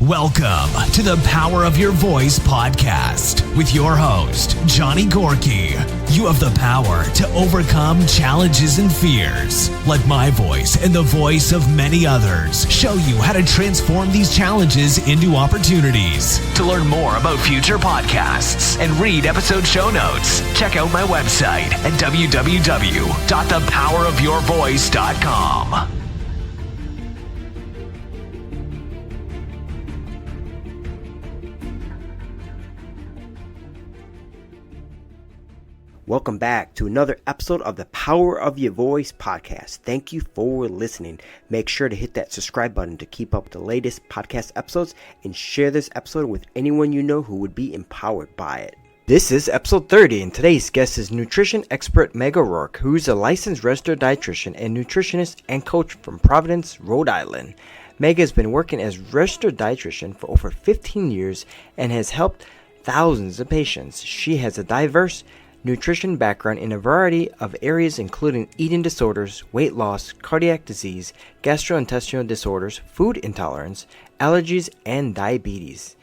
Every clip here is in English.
Welcome to the Power of Your Voice podcast with your host, Johnny Gorky. You have the power to overcome challenges and fears. Let my voice and the voice of many others show you how to transform these challenges into opportunities. To learn more about future podcasts and read episode show notes, check out my website at www.thepowerofyourvoice.com. Welcome back to another episode of the Power of Your Voice podcast. Thank you for listening. Make sure to hit that subscribe button to keep up with the latest podcast episodes and share this episode with anyone you know who would be empowered by it. This is episode 30 and today's guest is nutrition expert Megs Yorke, who is a licensed registered dietitian and nutritionist and coach from Providence, Rhode Island. Megs has been working as registered dietitian for over 15 years and has helped thousands of patients. She has a diverse nutrition background in a variety of areas including eating disorders, weight loss, cardiac disease, gastrointestinal disorders, food intolerance, allergies, and diabetes.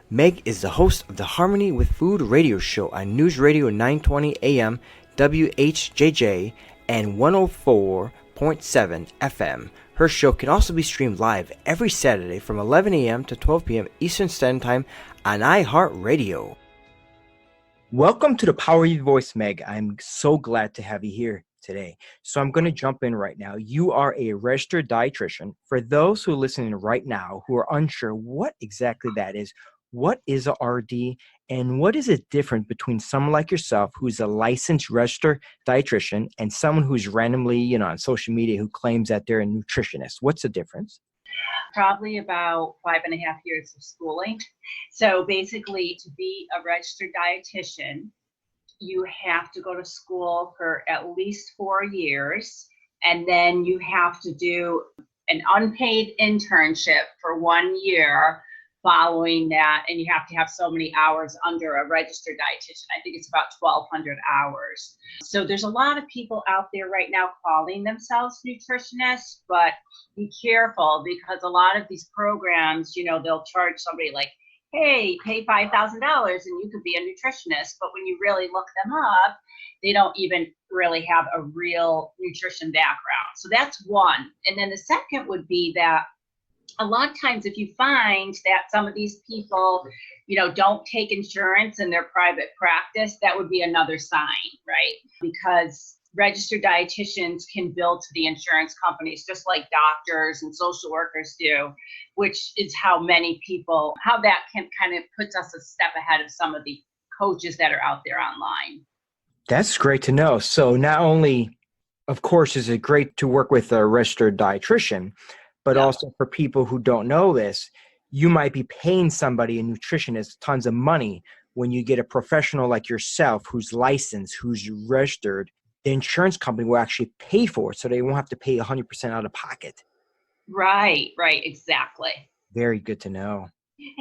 Meg is the host of the Harmony with Food radio show on News Radio 920 AM, WHJJ, and 104.7 FM. Her show can also be streamed live every Saturday from 11 a.m. to 12 p.m. Eastern Standard Time on iHeart Radio. Welcome to the Power of Your Voice, Meg. I'm so glad to have you here today. So I'm going to jump in right now. You are a registered dietitian. For those who are listening right now who are unsure what exactly that is, what is a RD and what is it different between someone like yourself who's a licensed registered dietitian and someone who's randomly, on social media who claims that they're a nutritionist? What's the difference? Probably about 5.5 years of schooling. So basically, to be a registered dietitian, you have to go to school for at least 4 years, and then you have to do an unpaid internship for 1 year following that, and you have to have so many hours under a registered dietitian. I think it's about 1,200 hours. So there's a lot of people out there right now calling themselves nutritionists, but be careful because a lot of these programs, they'll charge somebody like, hey, pay $5,000 and you could be a nutritionist. But when you really look them up, they don't even really have a real nutrition background. So that's one. And then the second would be that a lot of times if you find that some of these people, don't take insurance in their private practice, that would be another sign, right? Because registered dietitians can bill to the insurance companies just like doctors and social workers do, which is how that can kind of puts us a step ahead of some of the coaches that are out there online. That's great to know. So not only, of course, is it great to work with a registered dietitian, but also for people who don't know this, you might be paying somebody, a nutritionist, tons of money. When you get a professional like yourself who's licensed, who's registered, the insurance company will actually pay for it, so they won't have to pay 100% out of pocket. Right, exactly. Very good to know.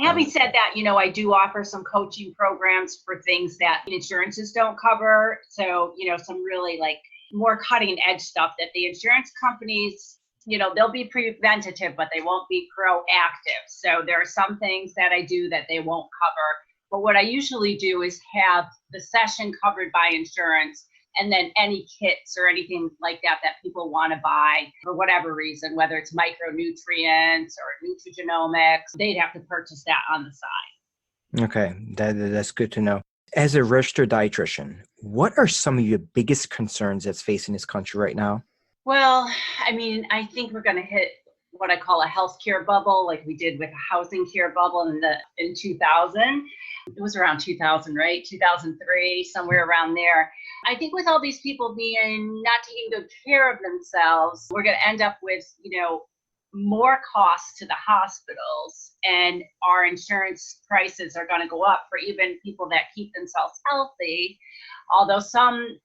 Having said that, I do offer some coaching programs for things that insurances don't cover. So, some really like more cutting edge stuff that the insurance companies, they'll be preventative, but they won't be proactive. So there are some things that I do that they won't cover. But what I usually do is have the session covered by insurance, and then any kits or anything like that people want to buy for whatever reason, whether it's micronutrients or nutrigenomics, they'd have to purchase that on the side. Okay, that's good to know. As a registered dietitian, what are some of your biggest concerns that's facing this country right now? Well, I think we're going to hit what I call a healthcare bubble, like we did with a housing care bubble in 2000. It was around 2000, right? 2003, somewhere around there. I think with all these people not taking good care of themselves, we're going to end up with, more costs to the hospitals, and our insurance prices are going to go up for even people that keep themselves healthy. Although some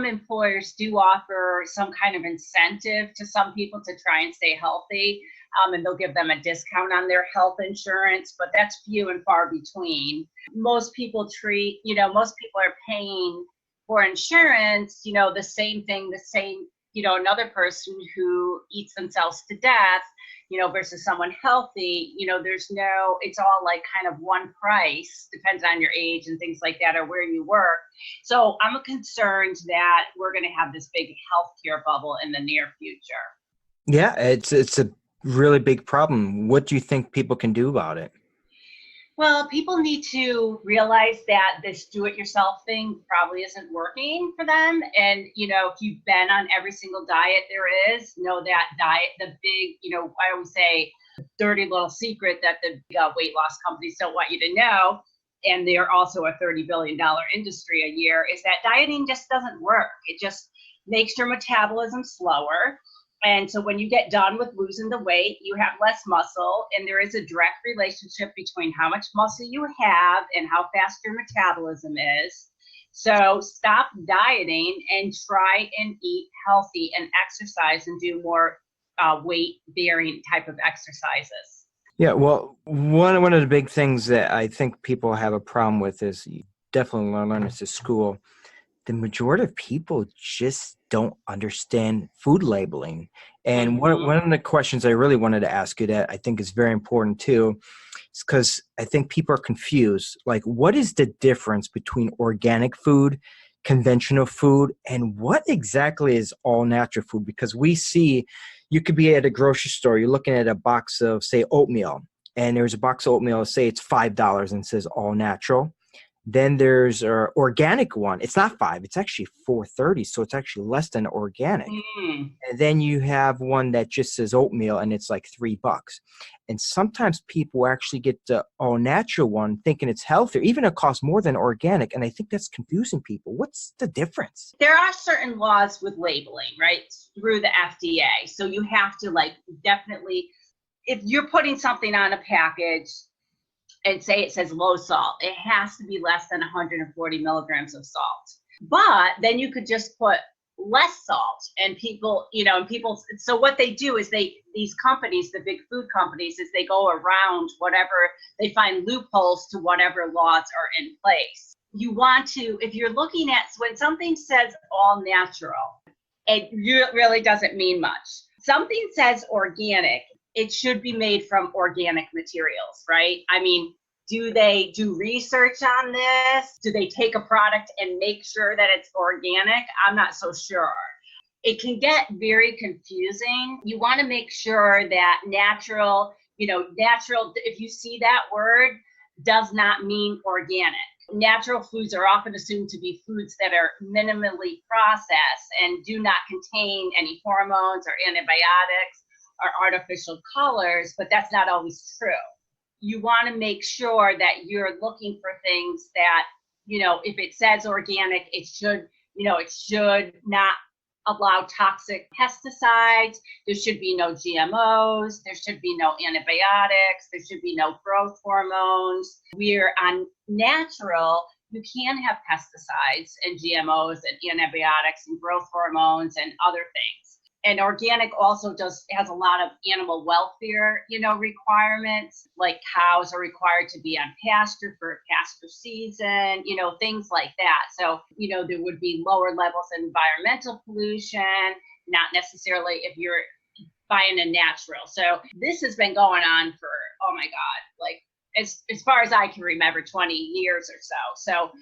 employers do offer some kind of incentive to some people to try and stay healthy, and they'll give them a discount on their health insurance, but that's few and far between. Most people are paying for insurance, the same thing, the same another person who eats themselves to death, versus someone healthy, it's all like kind of one price, depends on your age and things like that, or where you work. So I'm concerned that we're going to have this big healthcare bubble in the near future. Yeah, it's a really big problem. What do you think people can do about it? Well, people need to realize that this do-it-yourself thing probably isn't working for them. And, if you've been on every single diet there is, know that diet, the big, I always say, dirty little secret that the weight loss companies don't want you to know, and they're also a $30 billion industry a year, is that dieting just doesn't work. It just makes your metabolism slower. And so when you get done with losing the weight, you have less muscle, and there is a direct relationship between how much muscle you have and how fast your metabolism is. So stop dieting and try and eat healthy and exercise and do more weight-bearing type of exercises. Yeah, well, one of the big things that I think people have a problem with is you definitely learn this at school. The majority of people just don't understand food labeling. And one of the questions I really wanted to ask you that I think is very important too, is because I think people are confused. Like, what is the difference between organic food, conventional food, and what exactly is all natural food? Because we see, you could be at a grocery store, you're looking at a box of, say, oatmeal, and there's a box of oatmeal, say it's $5 and says all natural. Then there's an organic one. It's not $5, it's actually $4.30, so it's actually less than organic. And then you have one that just says oatmeal, and it's like $3. And sometimes people actually get the all natural one thinking it's healthier, even it costs more than organic. And I think that's confusing people. What's the difference? There are certain laws with labeling, right, through the FDA. So you have to definitely, if you're putting something on a package, and say it says low salt, it has to be less than 140 milligrams of salt. But then you could just put less salt, and people, so what they do is these companies, the big food companies, is they go around whatever, they find loopholes to whatever laws are in place. You want to, if you're looking at, when something says all natural, it really doesn't mean much. Something says organic, it should be made from organic materials, right? I mean, do they do research on this? Do they take a product and make sure that it's organic? I'm not so sure. It can get very confusing. You want to make sure that natural, if you see that word, does not mean organic. Natural foods are often assumed to be foods that are minimally processed and do not contain any hormones or antibiotics or artificial colors, but that's not always true. You want to make sure that you're looking for things that, if it says organic, it should not allow toxic pesticides. There should be no GMOs. There should be no antibiotics. There should be no growth hormones. We're on natural. You can have pesticides and GMOs and antibiotics and growth hormones and other things. And organic also has a lot of animal welfare, requirements, like cows are required to be on pasture for a pasture season, things like that. So, there would be lower levels of environmental pollution, not necessarily if you're buying a natural. So this has been going on for, oh my God, as far as I can remember, 20 years or so. So,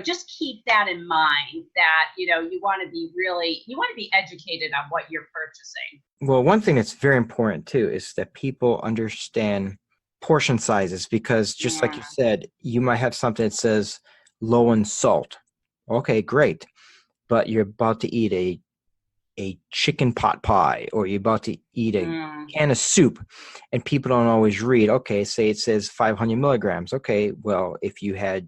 just keep that in mind, that, you want to be educated on what you're purchasing. Well, one thing that's very important too is that people understand portion sizes, because just like you said, you might have something that says low in salt. Okay, great. But you're about to eat a chicken pot pie, or you're about to eat a can of soup, and people don't always read, okay, say it says 500 milligrams. Okay, well, if you had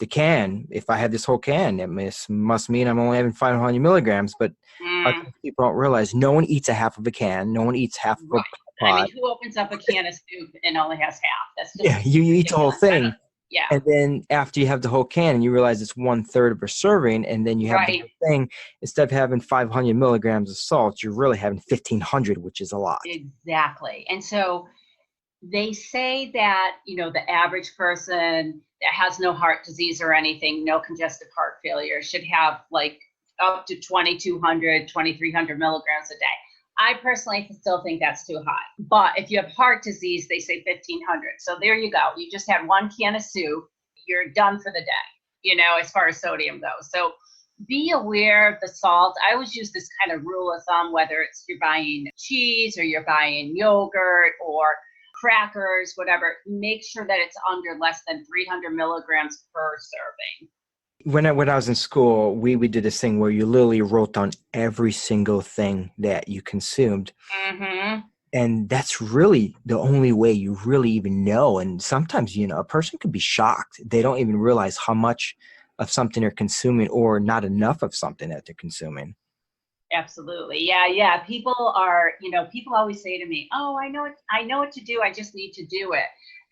the can, if I have this whole can, it must mean I'm only having 500 milligrams. But people don't realize no one eats a half of a can. No one eats half of a pot. I mean, who opens up a can of soup and only has half? That's just you eat the whole thing. Yeah. And then after you have the whole can, and you realize it's 1/3 of a serving, and then you have the whole thing, instead of having 500 milligrams of salt, you're really having 1,500, which is a lot. Exactly. And so they say that, the average person that has no heart disease or anything, no congestive heart failure, should have like up to 2,200, 2,300 milligrams a day. I personally still think that's too high. But if you have heart disease, they say 1,500. So there you go. You just had one can of soup. You're done for the day, as far as sodium goes. So be aware of the salt. I always use this kind of rule of thumb, whether it's you're buying cheese or you're buying yogurt or crackers, whatever, make sure that it's under less than 300 milligrams per serving. When I was in school, we did this thing where you literally wrote down every single thing that you consumed. Mm-hmm. And that's really the only way you really even know. And sometimes, a person could be shocked. They don't even realize how much of something they're consuming or not enough of something that they're consuming. Absolutely. Yeah. People always say to me, oh, I know what to do. I just need to do it.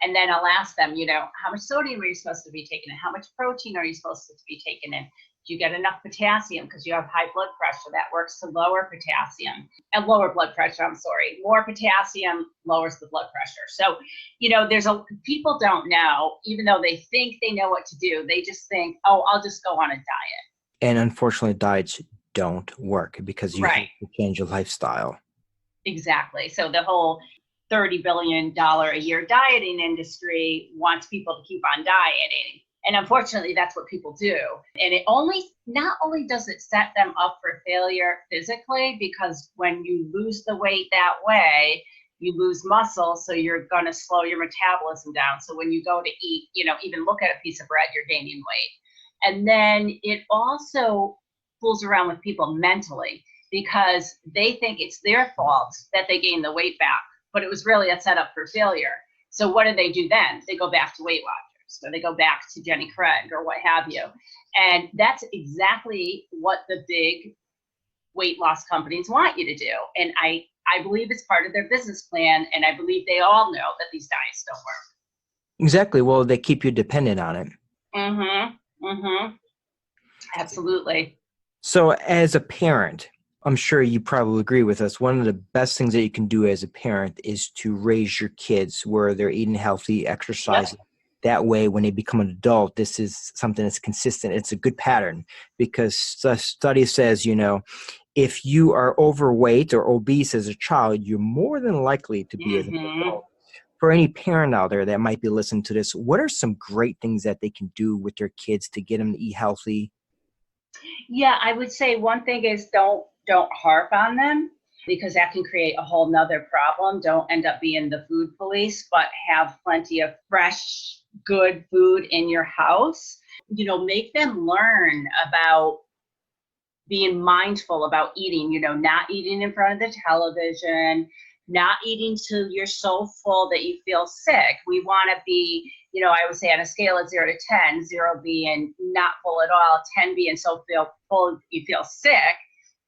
And then I'll ask them, how much sodium are you supposed to be taking in? How much protein are you supposed to be taking in? Do you get enough potassium? Because you have high blood pressure. That works to lower potassium and lower blood pressure. More potassium lowers the blood pressure. So, people don't know, even though they think they know what to do. They just think, oh, I'll just go on a diet. And unfortunately, diets don't work because you have Right. to change your lifestyle. Exactly. So the whole $30 billion a year dieting industry wants people to keep on dieting. And unfortunately, that's what people do. And not only does it set them up for failure physically, because when you lose the weight that way, you lose muscle. So you're going to slow your metabolism down. So when you go to eat, even look at a piece of bread, you're gaining weight. And then it also fools around with people mentally because they think it's their fault that they gain the weight back, but it was really a setup for failure. So what do they do then? They go back to Weight Watchers, or they go back to Jenny Craig, or what have you. And that's exactly what the big weight loss companies want you to do. And I believe it's part of their business plan, and I believe they all know that these diets don't work. Exactly. Well, they keep you dependent on it. Absolutely. So as a parent, I'm sure you probably agree with us. One of the best things that you can do as a parent is to raise your kids where they're eating healthy, exercising. Yep. That way, when they become an adult, this is something that's consistent. It's a good pattern because the study says, if you are overweight or obese as a child, you're more than likely to be as an adult. For any parent out there that might be listening to this, what are some great things that they can do with their kids to get them to eat healthy? Yeah, I would say one thing is don't harp on them, because that can create a whole nother problem. Don't end up being the food police, but have plenty of fresh, good food in your house. Make them learn about being mindful about eating, not eating in front of the television, not eating till you're so full that you feel sick. We want to be, I would say on a scale of 0 to 10, 0 being not full at all, 10 being so full you feel sick.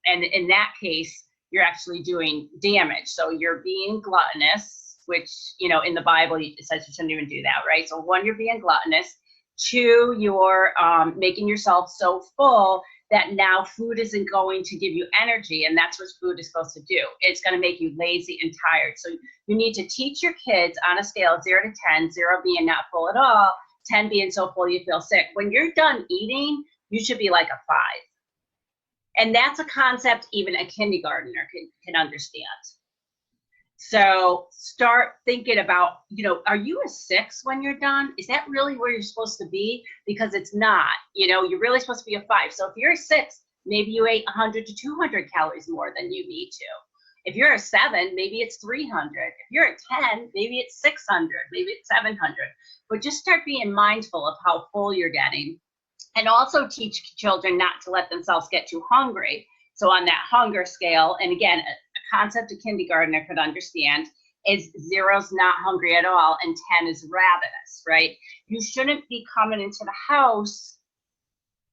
And in that case, you're actually doing damage. So you're being gluttonous, which, in the Bible, it says you shouldn't even do that, right? So 1, you're being gluttonous. 2, you're making yourself so full that now food isn't going to give you energy. And that's what food is supposed to do. It's going to make you lazy and tired. So you need to teach your kids on a scale of 0 to 10, 0 being not full at all, 10 being so full you feel sick. When you're done eating, you should be like a 5. And that's a concept even a kindergartner can understand. So start thinking about, are you a 6 when you're done? Is that really where you're supposed to be? Because it's not, you're really supposed to be a 5. So if you're a 6, maybe you ate 100 to 200 calories more than you need to. If you're a 7, maybe it's 300. If you're a 10, maybe it's 600, maybe it's 700. But just start being mindful of how full you're getting. And also teach children not to let themselves get too hungry. So on that hunger scale, and again, a concept a kindergartner could understand, is 0's not hungry at all and 10 is ravenous, right? You shouldn't be coming into the house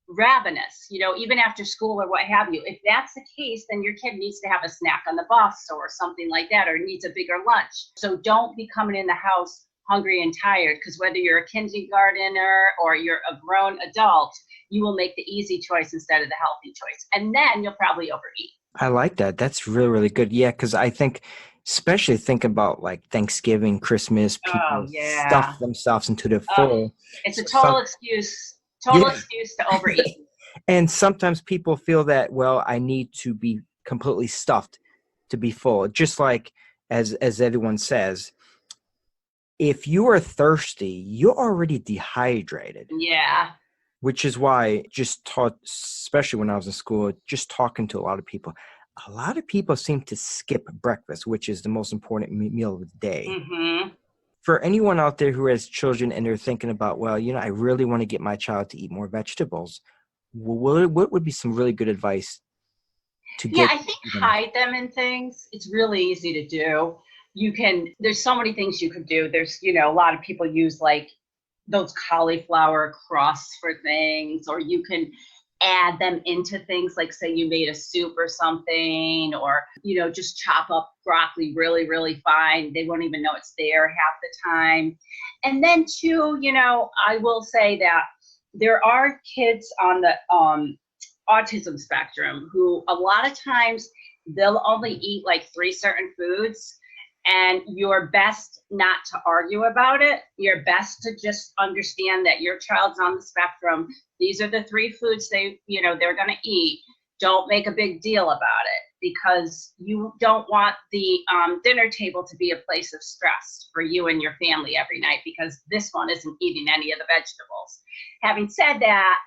ravenous, even after school or what have you. If that's the case, then your kid needs to have a snack on the bus or something like that, or needs a bigger lunch. So don't be coming in the house hungry and tired, because whether you're a kindergartner or you're a grown adult, you will make the easy choice instead of the healthy choice. And then you'll probably overeat. I like that. That's really, really good. Yeah, because I think, especially think about like Thanksgiving, Christmas, people stuff themselves into the full. It's a total excuse to overeat. And sometimes people feel that, well, I need to be completely stuffed to be full. Just like, as everyone says, if you are thirsty, you're already dehydrated. Yeah. Which is why just taught, especially when I was in school, just talking to a lot of people seem to skip breakfast, which is the most important meal of the day. Mm-hmm. For anyone out there who has children and they're thinking about, well, I really want to get my child to eat more vegetables, what would be some really good advice to Yeah, get I think them? hide them in things. It's really easy to do. There's so many things you could do. There's, a lot of people use like those cauliflower crusts for things, or you can add them into things like, say you made a soup or something, or, just chop up broccoli really, really fine. They won't even know it's there half the time. And then too, I will say that there are kids on the autism spectrum who a lot of times they'll only eat like 3 certain foods, and you're best not to argue about it. You're best to just understand that your child's on the spectrum. These are the 3 foods they're going to eat. Don't make a big deal about it, because you don't want the dinner table to be a place of stress for you and your family every night, because this one isn't eating any of the vegetables. Having said that,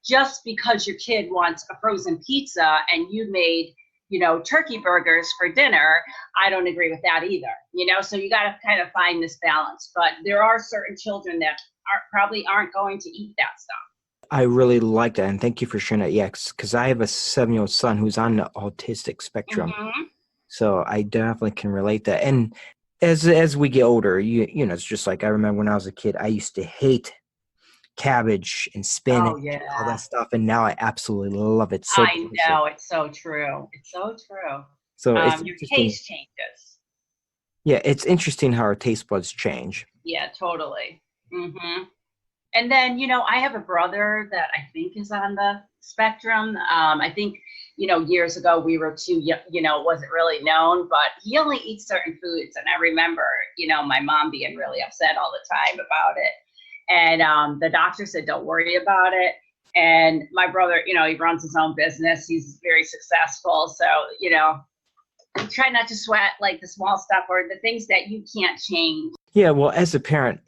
just because your kid wants a frozen pizza and you made, turkey burgers for dinner, I don't agree with that either, so you got to kind of find this balance. But there are certain children that probably aren't going to eat that stuff. I really like that, and thank you for sharing that. Yeah, because I have a 7-year-old son who's on the autistic spectrum, Mm-hmm. so I definitely can relate that. And as we get older, it's just like I remember when I was a kid, I used to hate cabbage and spinach and all that stuff, and now I absolutely love it. So I know, it's so true. It's so true. So it's your interesting. taste changes. Yeah, it's interesting how our taste buds change. Yeah, totally. Mm-hmm. And then, I have a brother that I think is on the spectrum. I think, years ago we were too, it wasn't really known, but he only eats certain foods. And I remember, my mom being really upset all the time about it. And the doctor said, don't worry about it. And my brother, he runs his own business. He's very successful. So, try not to sweat like the small stuff or the things that you can't change. Yeah, well, as a parent,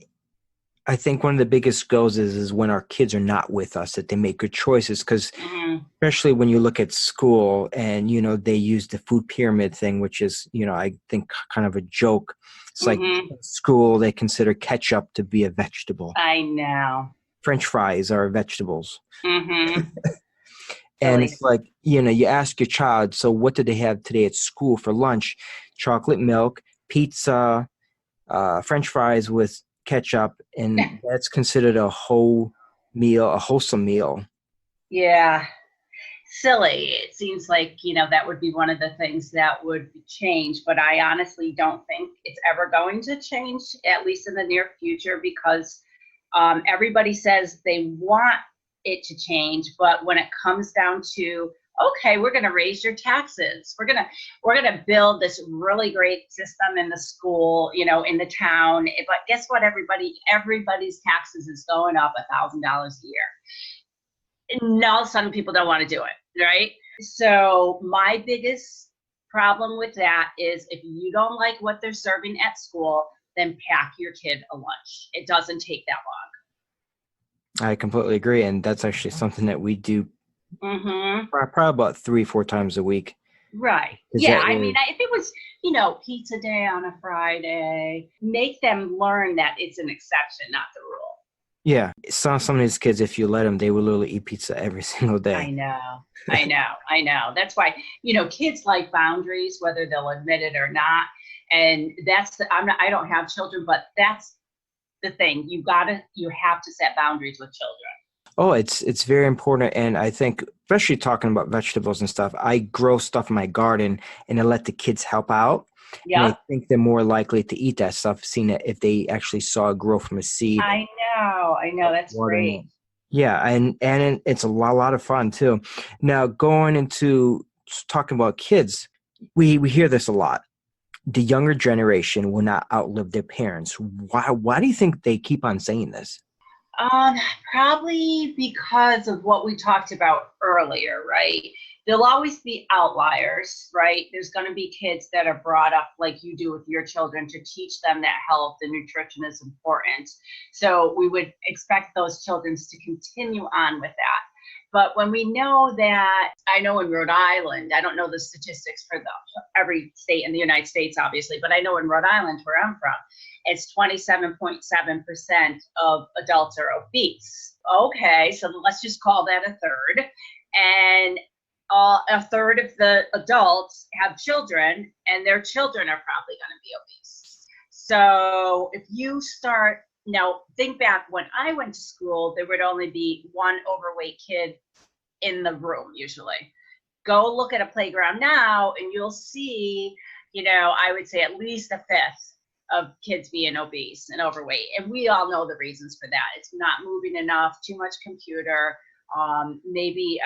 I think one of the biggest goals is when our kids are not with us, that they make good choices. Because especially when you look at school and, they use the food pyramid thing, which is, I think kind of a joke. It's like in school, they consider ketchup to be a vegetable. I know. French fries are vegetables. Mm-hmm. And it's like, you ask your child, so what did they have today at school for lunch? Chocolate milk, pizza, French fries with ketchup, and that's considered a whole meal, a wholesome meal. Yeah. Silly. It seems like, that would be one of the things that would change, but I honestly don't think it's ever going to change, at least in the near future, because everybody says they want it to change, but when it comes down to, okay, we're going to raise your taxes, we're going to build this really great system in the school, in the town, but guess what, everybody's taxes is going up $1,000 a year, and all of a sudden people don't want to do it, right? So my biggest problem with that is, if you don't like what they're serving at school, then pack your kid a lunch. It doesn't take that long. I completely agree, and that's actually something that we do probably about 3-4 times a week. Right. Yeah, I mean, if it was, pizza day on a Friday, make them learn that it's an exception, not the rule. Yeah, some of these kids, if you let them, they will literally eat pizza every single day. I know. That's why, kids like boundaries, whether they'll admit it or not. And I don't have children, but that's the thing. You have to set boundaries with children. Oh, it's very important. And I think, especially talking about vegetables and stuff, I grow stuff in my garden and I let the kids help out. Yeah. And I think they're more likely to eat that stuff, seeing it if they actually saw it grow from a seed. I know. That's great. Yeah. And it's a lot of fun too. Now, going into talking about kids, we hear this a lot. The younger generation will not outlive their parents. Why do you think they keep on saying this? Um, Probably because of what we talked about earlier, right? There'll always be outliers, right? There's going to be kids that are brought up like you do with your children to teach them that health and nutrition is important. So we would expect those children to continue on with that. But when we know that, I know in Rhode Island, I don't know the statistics for every state in the United States, obviously, but I know in Rhode Island, where I'm from, it's 27.7% of adults are obese. Okay, so let's just call that a third. And a third of the adults have children, and their children are probably going to be obese. So if you start, now think back when I went to school, there would only be one overweight kid in the room usually. Go look at a playground now and you'll see, I would say at least a fifth of kids being obese and overweight. And we all know the reasons for that. It's not moving enough, too much computer, maybe,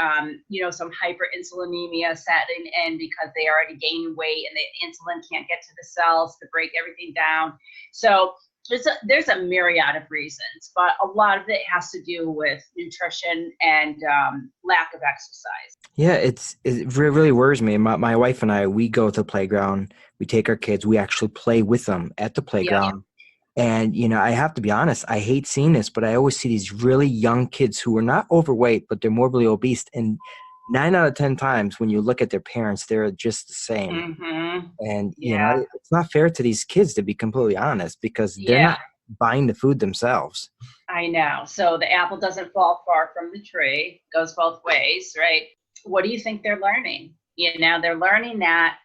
some hyperinsulinemia setting in because they already gaining weight and the insulin can't get to the cells to break everything down. So there's a myriad of reasons, but a lot of it has to do with nutrition and lack of exercise. Yeah, it really worries me. My wife and I, we go to the playground, we take our kids, we actually play with them at the playground. Yeah. And, I have to be honest, I hate seeing this, but I always see these really young kids who are not overweight, but they're morbidly obese. And 9 out of 10 times when you look at their parents, they're just the same. Mm-hmm. And, it's not fair to these kids, to be completely honest, because they're not buying the food themselves. I know. So the apple doesn't fall far from the tree, goes both ways, right? What do you think they're learning? They're learning that,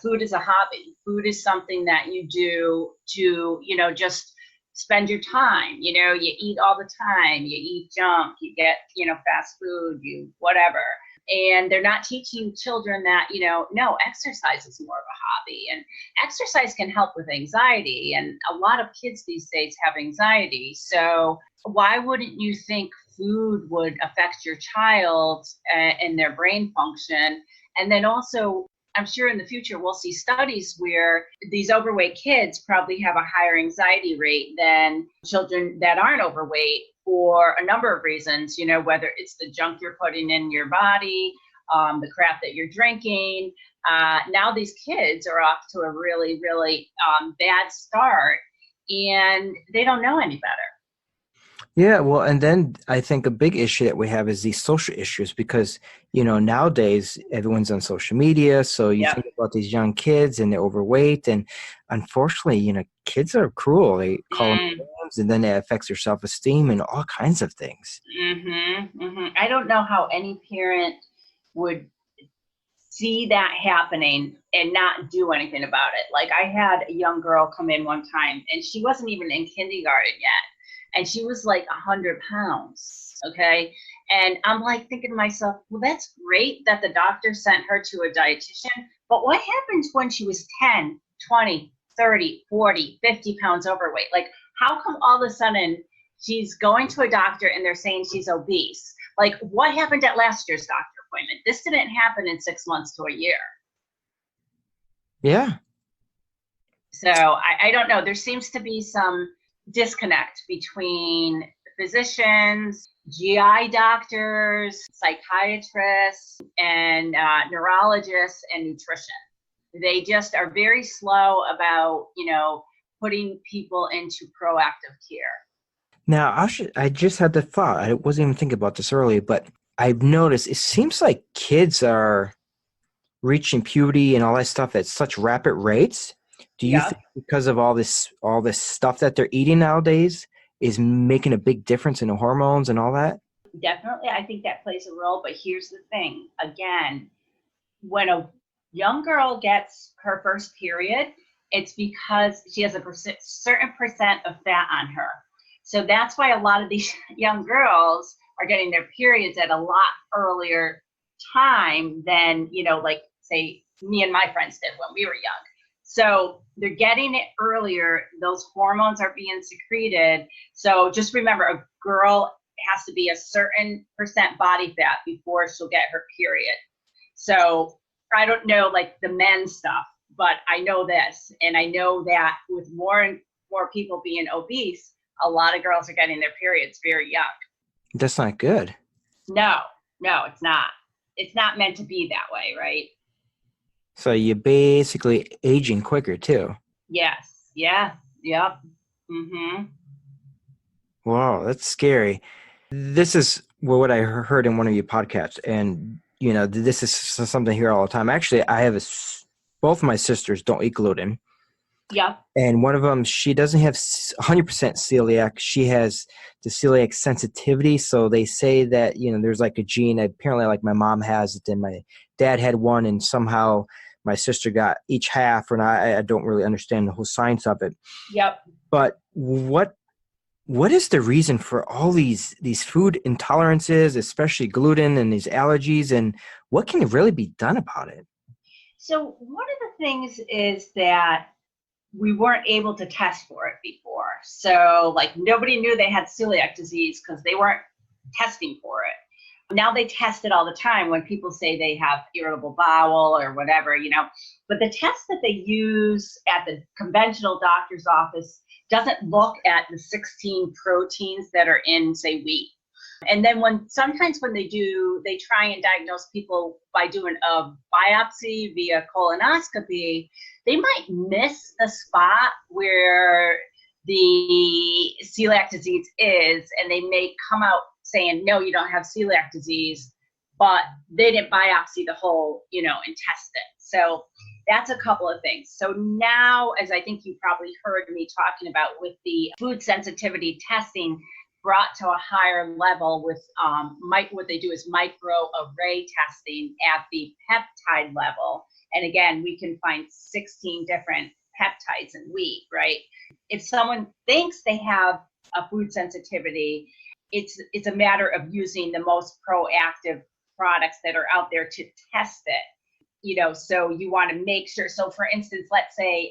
food is a hobby. Food is something that you do to, just spend your time. You eat all the time, you eat junk, you get, fast food, you whatever. And they're not teaching children that, no, exercise is more of a hobby, and exercise can help with anxiety. And a lot of kids these days have anxiety. So why wouldn't you think food would affect your child and their brain function? And then also, I'm sure in the future we'll see studies where these overweight kids probably have a higher anxiety rate than children that aren't overweight for a number of reasons, whether it's the junk you're putting in your body, the crap that you're drinking. Now these kids are off to a really, really bad start, and they don't know any better. Yeah, well, and then I think a big issue that we have is these social issues because, nowadays everyone's on social media. So you think about these young kids and they're overweight. And unfortunately, kids are cruel. They call them names, and then it affects their self-esteem and all kinds of things. Mm-hmm, mm-hmm. I don't know how any parent would see that happening and not do anything about it. Like I had a young girl come in one time and she wasn't even in kindergarten yet. And she was like 100 pounds, okay? And I'm like thinking to myself, well, that's great that the doctor sent her to a dietitian, but what happens when she was 10, 20, 30, 40, 50 pounds overweight? Like, how come all of a sudden she's going to a doctor and they're saying she's obese? Like, what happened at last year's doctor appointment? This didn't happen in 6 months to a year. Yeah. So I don't know. There seems to be some disconnect between physicians, GI doctors, psychiatrists, and neurologists and nutrition. They just are very slow about, putting people into proactive care. Now, I just had the thought. I wasn't even thinking about this earlier, but I've noticed it seems like kids are reaching puberty and all that stuff at such rapid rates. Do you think because of all this stuff that they're eating nowadays is making a big difference in the hormones and all that? Definitely. I think that plays a role. But here's the thing. Again, when a young girl gets her first period, it's because she has a certain percent of fat on her. So that's why a lot of these young girls are getting their periods at a lot earlier time than, like say me and my friends did when we were young. So they're getting it earlier. Those hormones are being secreted. So just remember, a girl has to be a certain percent body fat before she'll get her period. So I don't know like the men's stuff, but I know this. And I know that with more and more people being obese, a lot of girls are getting their periods very young. That's not good. No, it's not. It's not meant to be that way, right? So you're basically aging quicker too. Yes. Yeah. Yep. Mm-hmm. Wow, that's scary. This is what I heard in one of your podcasts, and this is something I hear all the time. Actually, I have both of my sisters don't eat gluten. Yep. And one of them, she doesn't have 100% celiac. She has the celiac sensitivity. So they say that, there's like a gene. Apparently, like my mom has it and my dad had one, and somehow my sister got each half, and I don't really understand the whole science of it. Yep. But what is the reason for all these food intolerances, especially gluten and these allergies, and what can really be done about it? So one of the things is that we weren't able to test for it before. So like nobody knew they had celiac disease because they weren't testing for it. Now they test it all the time when people say they have irritable bowel or whatever, but the test that they use at the conventional doctor's office doesn't look at the 16 proteins that are in, say, wheat. And then sometimes when they try and diagnose people by doing a biopsy via colonoscopy, they might miss the spot where the celiac disease is, and they may come out saying, no, you don't have celiac disease, but they didn't biopsy the whole, and test it. So that's a couple of things. So now, as I think you probably heard me talking about with the food sensitivity testing brought to a higher level with what they do is microarray testing at the peptide level. And again, we can find 16 different peptides in wheat, right? If someone thinks they have a food sensitivity, it's a matter of using the most proactive products that are out there to test it. So you want to make sure. So for instance, let's say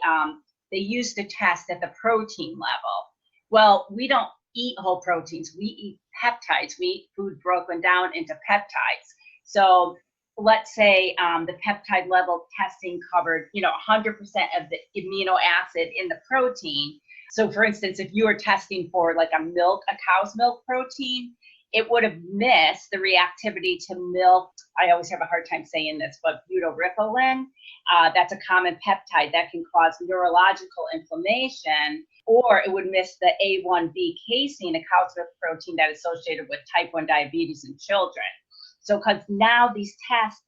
they used to test at the protein level. Well, we don't eat whole proteins. We eat peptides. We eat food broken down into peptides. So let's say the peptide level testing covered, 100% of the amino acid in the protein. So for instance, if you were testing for like a cow's milk protein, it would have missed the reactivity to milk. I always have a hard time saying this, but butyrylcholine, that's a common peptide that can cause neurological inflammation, or it would miss the A1B casein, a cow's milk protein that is associated with type 1 diabetes in children. So because now these tests,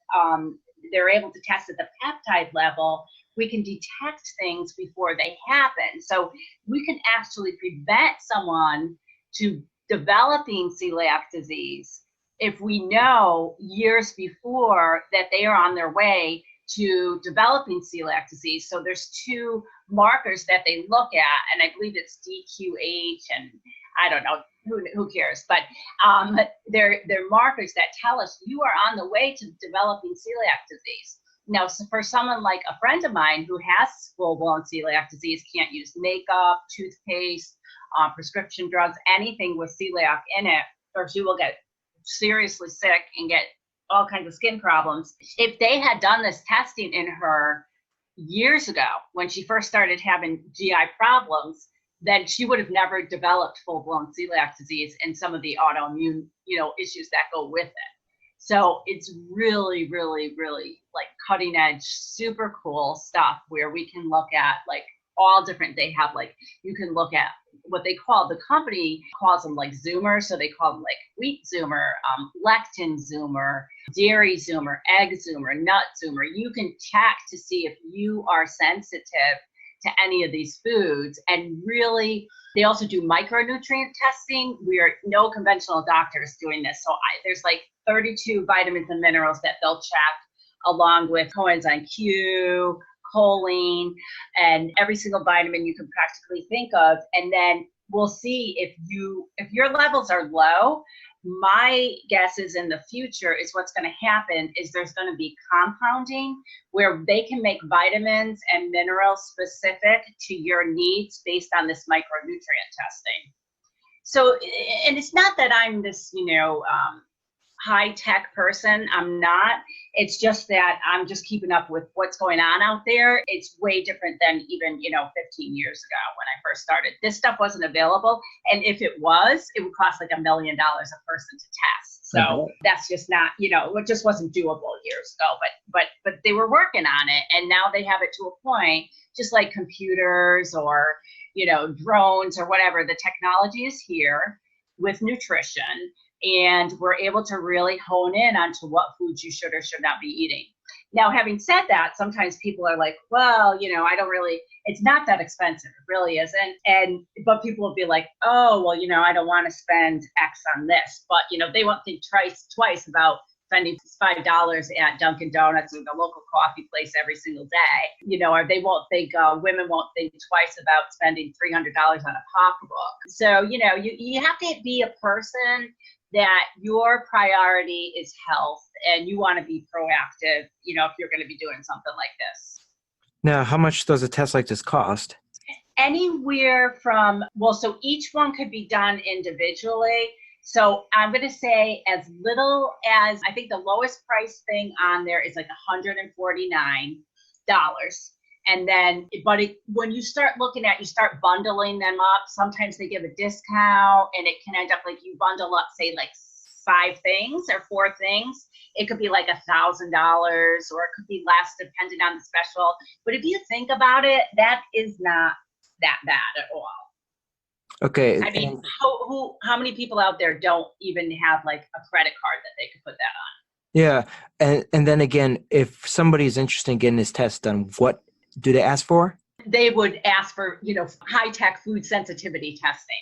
they're able to test at the peptide level, we can detect things before they happen. So we can actually prevent someone to developing celiac disease if we know years before that they are on their way to developing celiac disease. So there's two markers that they look at, and I believe it's DQH, and I don't know, who cares, but they're markers that tell us you are on the way to developing celiac disease. Now, so for someone like a friend of mine who has full-blown celiac disease, can't use makeup, toothpaste, prescription drugs, anything with celiac in it, or she will get seriously sick and get all kinds of skin problems. If they had done this testing in her years ago, when she first started having GI problems, then she would have never developed full-blown celiac disease and some of the autoimmune, issues that go with it. So it's really, really, really like cutting edge, super cool stuff where we can look at like all different, they have like, you can look at what they call, the company calls them like Zoomers. So they call them like wheat Zoomer, lectin Zoomer, dairy Zoomer, egg Zoomer, nut Zoomer. You can check to see if you are sensitive to any of these foods. And really, they also do micronutrient testing. No conventional doctors doing this. So there's like 32 vitamins and minerals that they'll check, along with coenzyme Q, choline, and every single vitamin you can practically think of. And then we'll see if your levels are low. My guess is in the future is what's going to happen is there's going to be compounding where they can make vitamins and minerals specific to your needs based on this micronutrient testing. So, and it's not that I'm this, high-tech person. I'm not. It's just that I'm just keeping up with what's going on out there. It's way different than even, 15 years ago when I first started. This stuff wasn't available. And if it was, it would cost like $1 million a person to test. So that's just not, it just wasn't doable years ago, but they were working on it. And now they have it to a point, just like computers or, drones or whatever. The technology is here with nutrition, and we're able to really hone in onto what foods you should or should not be eating. Now, having said that, sometimes people are like, well, I don't really, it's not that expensive. It really isn't. But people will be like, oh, well, I don't want to spend X on this. But, they won't think twice about spending $5 at Dunkin' Donuts or the local coffee place every single day, or they won't think, women won't think twice about spending $300 on a pocketbook. So, you have to be a person that your priority is health and you want to be proactive, if you're going to be doing something like this. Now, how much does a test like this cost? Anywhere from, so each one could be done individually. So I'm going to say as little as, I think the lowest price thing on there is like $149. And then, when you start looking at, you start bundling them up, sometimes they give a discount and it can end up like you bundle up, say like 5 things or 4 things. It could be like $1,000 or it could be less depending on the special. But if you think about it, that is not that bad at all. Okay. I mean, how many people out there don't even have like a credit card that they could put that on? Yeah. And then again, if somebody's interested in getting this test done, what do they ask for? They would ask for, high-tech food sensitivity testing.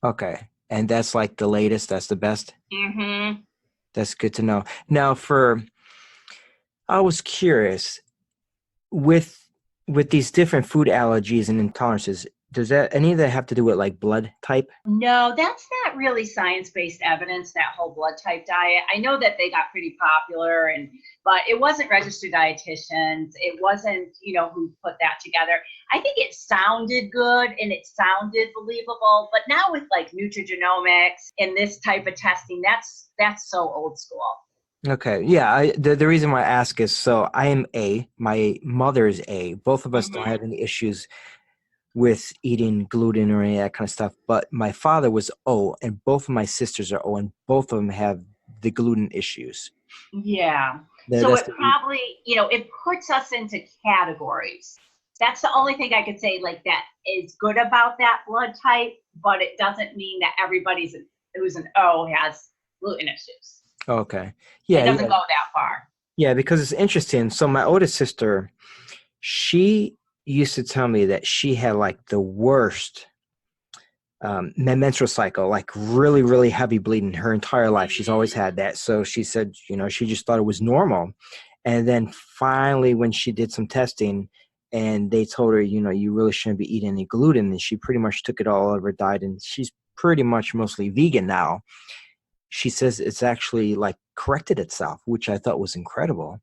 Okay. And that's like the latest, that's the best? Mm-hmm. That's good to know. Now I was curious, with these different food allergies and intolerances, does any of that have to do with like blood type? No, that's not really science-based evidence, that whole blood type diet. I know that they got pretty popular, but it wasn't registered dietitians. It wasn't, who put that together. I think it sounded good and it sounded believable, but now with like nutrigenomics and this type of testing, that's so old school. Okay. Yeah. The reason why I ask is, so I am A, my mother is A. Both of us don't have any issues with eating gluten or any of that kind of stuff. But my father was O, and both of my sisters are O, and both of them have the gluten issues. Yeah. So it probably, it puts us into categories. That's the only thing I could say like that is good about that blood type, but it doesn't mean that everybody who's an O has gluten issues. Okay. Yeah. It doesn't go that far. Yeah, because it's interesting. So my oldest sister, she used to tell me that she had like the worst menstrual cycle, like really, really heavy bleeding her entire life. She's always had that. So she said, she just thought it was normal. And then finally, when she did some testing and they told her, you really shouldn't be eating any gluten, and she pretty much took it all out of her diet, and she's pretty much mostly vegan now. She says it's actually like corrected itself, which I thought was incredible.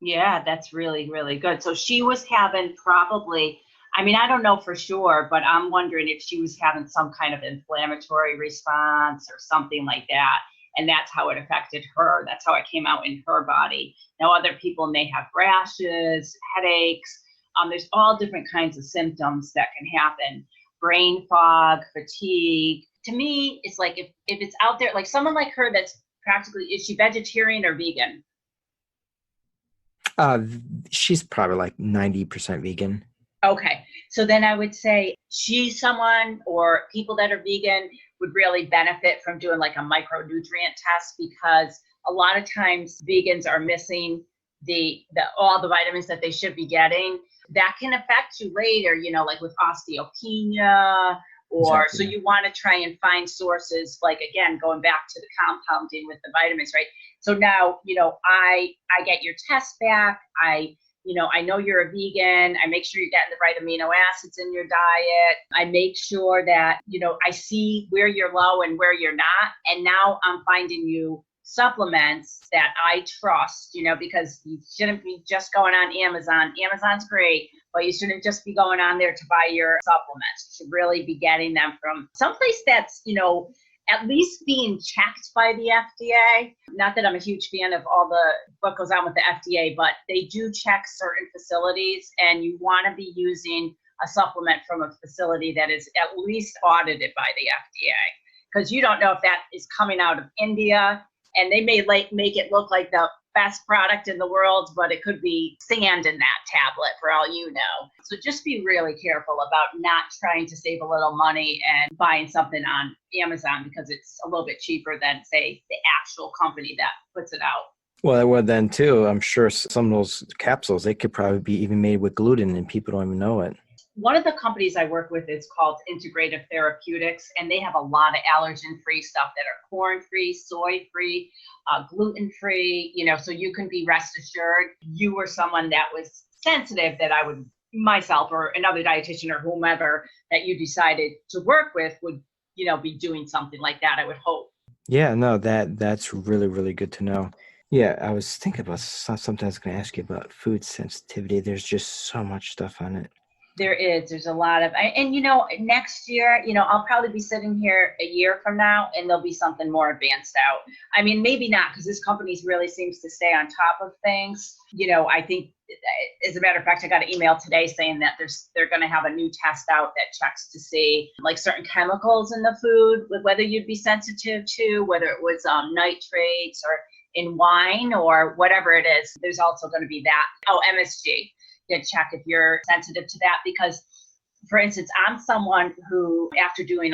Yeah, that's really, really good. So she was having probably, I don't know for sure, but I'm wondering if she was having some kind of inflammatory response or something like that. And that's how it affected her. That's how it came out in her body. Now, other people may have rashes, headaches. There's all different kinds of symptoms that can happen. Brain fog, fatigue. To me, it's like if it's out there, like someone like her that's practically, is she vegetarian or vegan? She's probably like 90% vegan. Okay. So then I would say she's someone, or people that are vegan would really benefit from doing like a micronutrient test, because a lot of times vegans are missing all the vitamins that they should be getting. That can affect you later, like with osteopenia, or exactly. So you want to try and find sources, like, again, going back to the compounding with the vitamins, right? So now, I get your test back. I know you're a vegan. I make sure you're getting the right amino acids in your diet. I make sure that, I see where you're low and where you're not. And now I'm finding you supplements that I trust, because you shouldn't be just going on Amazon. Amazon's great, but you shouldn't just be going on there to buy your supplements. You should really be getting them from someplace that's, at least being checked by the FDA. Not that I'm a huge fan of what goes on with the FDA, but they do check certain facilities, and you want to be using a supplement from a facility that is at least audited by the FDA. Because you don't know if that is coming out of India, and they may make it look like the best product in the world, but it could be sand in that tablet for all you know. So just be really careful about not trying to save a little money and buying something on Amazon because it's a little bit cheaper than, say, the actual company that puts it out. Well, then too, I'm sure some of those capsules, they could probably be even made with gluten and people don't even know it. One of the companies I work with is called Integrative Therapeutics, and they have a lot of allergen-free stuff that are corn-free, soy-free, gluten-free, so you can be rest assured you were someone that was sensitive that I would, myself or another dietitian or whomever that you decided to work with would, be doing something like that, I would hope. Yeah, no, that's really, really good to know. Yeah, I was thinking about something I was going to ask you about food sensitivity. There's just so much stuff on it. There's a lot of, and next year, I'll probably be sitting here a year from now and there'll be something more advanced out. I mean, maybe not, because this company really seems to stay on top of things. I think, as a matter of fact, I got an email today saying that they're going to have a new test out that checks to see like certain chemicals in the food, whether you'd be sensitive to, whether it was nitrates or in wine or whatever it is. There's also going to be that. Oh, MSG. Check if you're sensitive to that, because, for instance, I'm someone who, after doing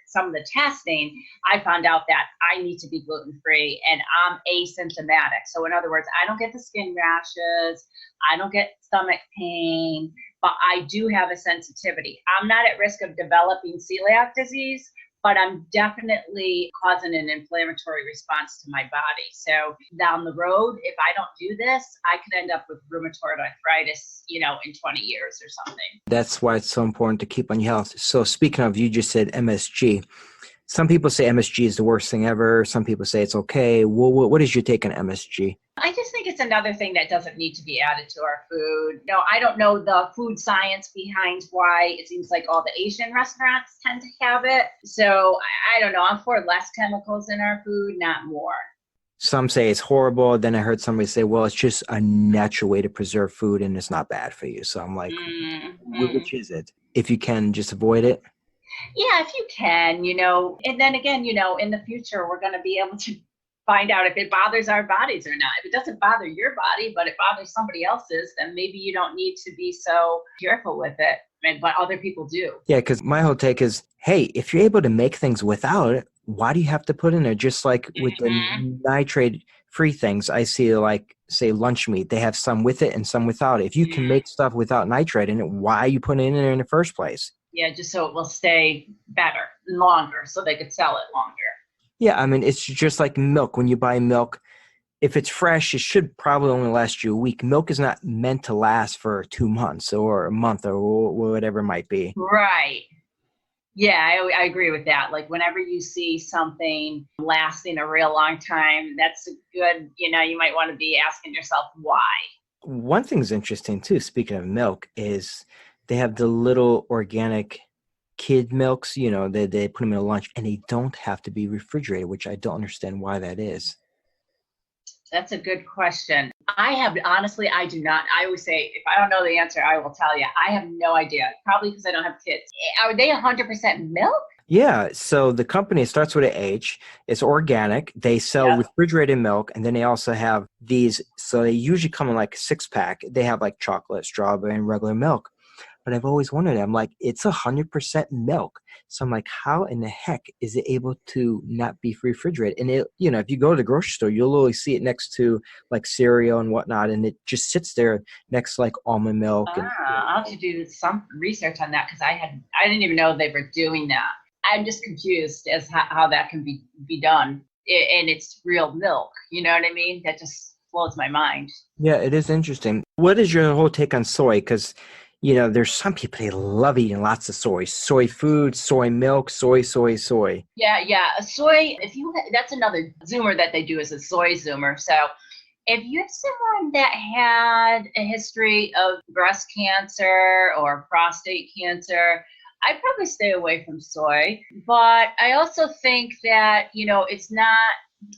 some of the testing, I found out that I need to be gluten-free and I'm asymptomatic. So in other words, I don't get the skin rashes, I don't get stomach pain, but I do have a sensitivity. I'm not at risk of developing celiac disease, but I'm definitely causing an inflammatory response to my body. So down the road, if I don't do this, I could end up with rheumatoid arthritis, in 20 years or something. That's why it's so important to keep on your health. So speaking of, you just said MSG. Some people say MSG is the worst thing ever. Some people say it's okay. Well, what is your take on MSG? I just think it's another thing that doesn't need to be added to our food. I don't know the food science behind why it seems like all the Asian restaurants tend to have it. So I don't know. I'm for less chemicals in our food, not more. Some say it's horrible. Then I heard somebody say, well, it's just a natural way to preserve food and it's not bad for you. So I'm like, which is it? If you can just avoid it? Yeah, if you can, and then again, in the future, we're going to be able to find out if it bothers our bodies or not. If it doesn't bother your body, but it bothers somebody else's, then maybe you don't need to be so careful with it. But other people do. Yeah, because my whole take is, hey, if you're able to make things without it, why do you have to put in there? Just like with the nitrate-free things, I see like, say, lunch meat. They have some with it and some without it. If you can make stuff without nitrate in it, why are you putting it in there in the first place? Yeah, just so it will stay better, longer, so they could sell it longer. Yeah, I mean, it's just like milk. When you buy milk, if it's fresh, it should probably only last you a week. Milk is not meant to last for 2 months or a month or whatever it might be. Right. Yeah, I agree with that. Like whenever you see something lasting a real long time, that's a good, you might want to be asking yourself why. One thing's interesting too, speaking of milk, is they have the little organic kid milks, they put them in a lunch and they don't have to be refrigerated, which I don't understand why that is. That's a good question. Honestly, I do not. I always say, if I don't know the answer, I will tell you. I have no idea. Probably because I don't have kids. Are they 100% milk? Yeah. So the company starts with an H. It's organic. They sell refrigerated milk. And then they also have these. So they usually come in like a 6-pack. They have like chocolate, strawberry, and regular milk. But I've always wondered, I'm like, it's 100% milk. So I'm like, how in the heck is it able to not be refrigerated? And if you go to the grocery store, you'll always see it next to like cereal and whatnot. And it just sits there next to like almond milk. I'll have to do some research on that because I didn't even know they were doing that. I'm just confused as how that can be done. And it's real milk. You know what I mean? That just blows my mind. Yeah, it is interesting. What is your whole take on soy? Because there's some people, they love eating lots of soy food, soy milk, soy. Yeah. Soy, that's another Zoomer that they do is a soy Zoomer. So if you have someone that had a history of breast cancer or prostate cancer, I'd probably stay away from soy. But I also think that,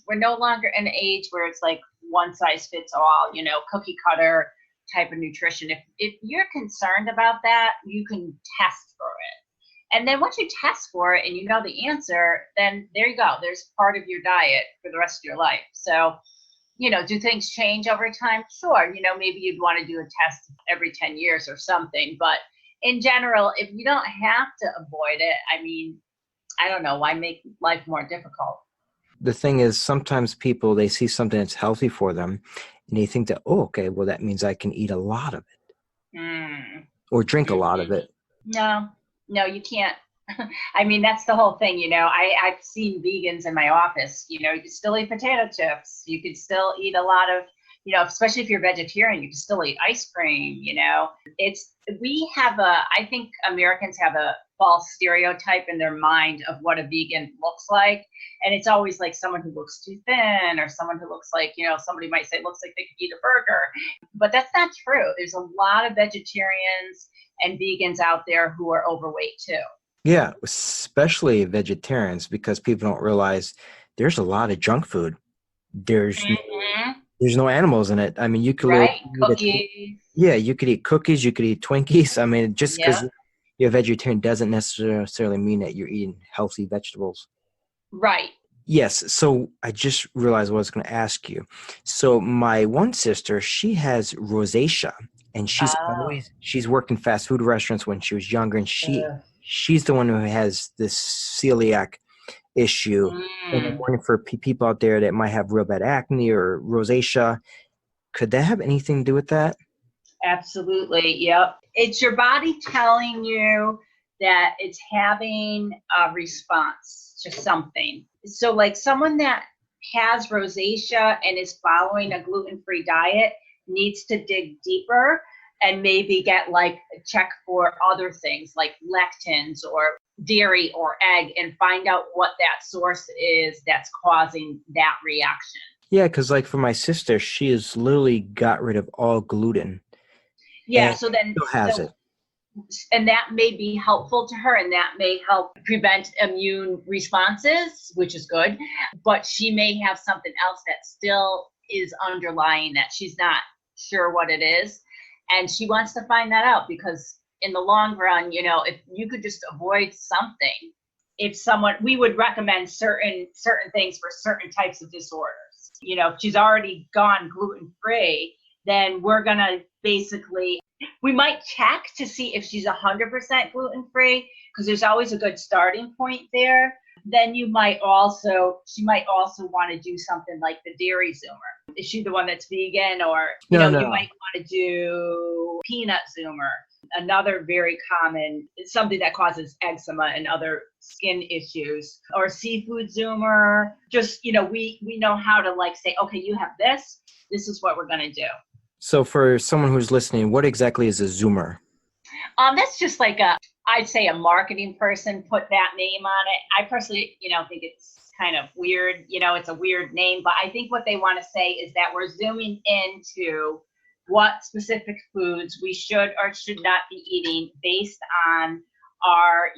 we're no longer in an age where it's like one size fits all, cookie cutter type of nutrition. If you're concerned about that, you can test for it. And then once you test for it and you know the answer, then there you go. There's part of your diet for the rest of your life. So, do things change over time? Sure. Maybe you'd want to do a test every 10 years or something. But in general, if you don't have to avoid it, I don't know, why make life more difficult? The thing is, sometimes people, they see something that's healthy for them and they think that, oh, okay, well, that means I can eat a lot of it or drink a lot of it. No, you can't. That's the whole thing. I've seen vegans in my office. You could still eat potato chips. You could still eat a lot of, especially if you're vegetarian, you can still eat ice cream. I think Americans have a false stereotype in their mind of what a vegan looks like. And it's always like someone who looks too thin, or someone who looks like, somebody might say looks like they could eat a burger. But that's not true. There's a lot of vegetarians and vegans out there who are overweight too. Yeah, especially vegetarians, because people don't realize there's a lot of junk food. There's no animals in it. You could cookies. You could eat cookies, you could eat Twinkies. Just because you're a vegetarian doesn't necessarily mean that you're eating healthy vegetables. Right. Yes. So I just realized what I was going to ask you. So my one sister, she has rosacea, and she's worked in fast food restaurants when she was younger, and she's the one who has this celiac issue. And I'm wondering, for people out there that might have real bad acne or rosacea, could that have anything to do with that? Absolutely. Yep. It's your body telling you that it's having a response to something. So like someone that has rosacea and is following a gluten-free diet needs to dig deeper and maybe get check for other things like lectins or dairy or egg, and find out what that source is that's causing that reaction. Yeah, because for my sister, she has literally got rid of all gluten. Yeah, so then still has it. And that may be helpful to her, and that may help prevent immune responses, which is good. But she may have something else that still is underlying that she's not sure what it is. And she wants to find that out, because in the long run, if you could just avoid something, we would recommend certain things for certain types of disorders. If she's already gone gluten-free, then we're going to we might check to see if she's 100% gluten-free, because there's always a good starting point there. Then she might also want to do something like the dairy zoomer. Is she the one that's vegan? Or, you might want to do peanut zoomer. Another very common, something that causes eczema and other skin issues, or seafood zoomer. Just, we know how to say, okay, you have this is what we're going to do. So for someone who's listening, what exactly is a zoomer? That's just I'd say a marketing person put that name on it. I personally, think it's kind of weird. It's a weird name, but I think what they want to say is that we're zooming into what specific foods we should or should not be eating based on our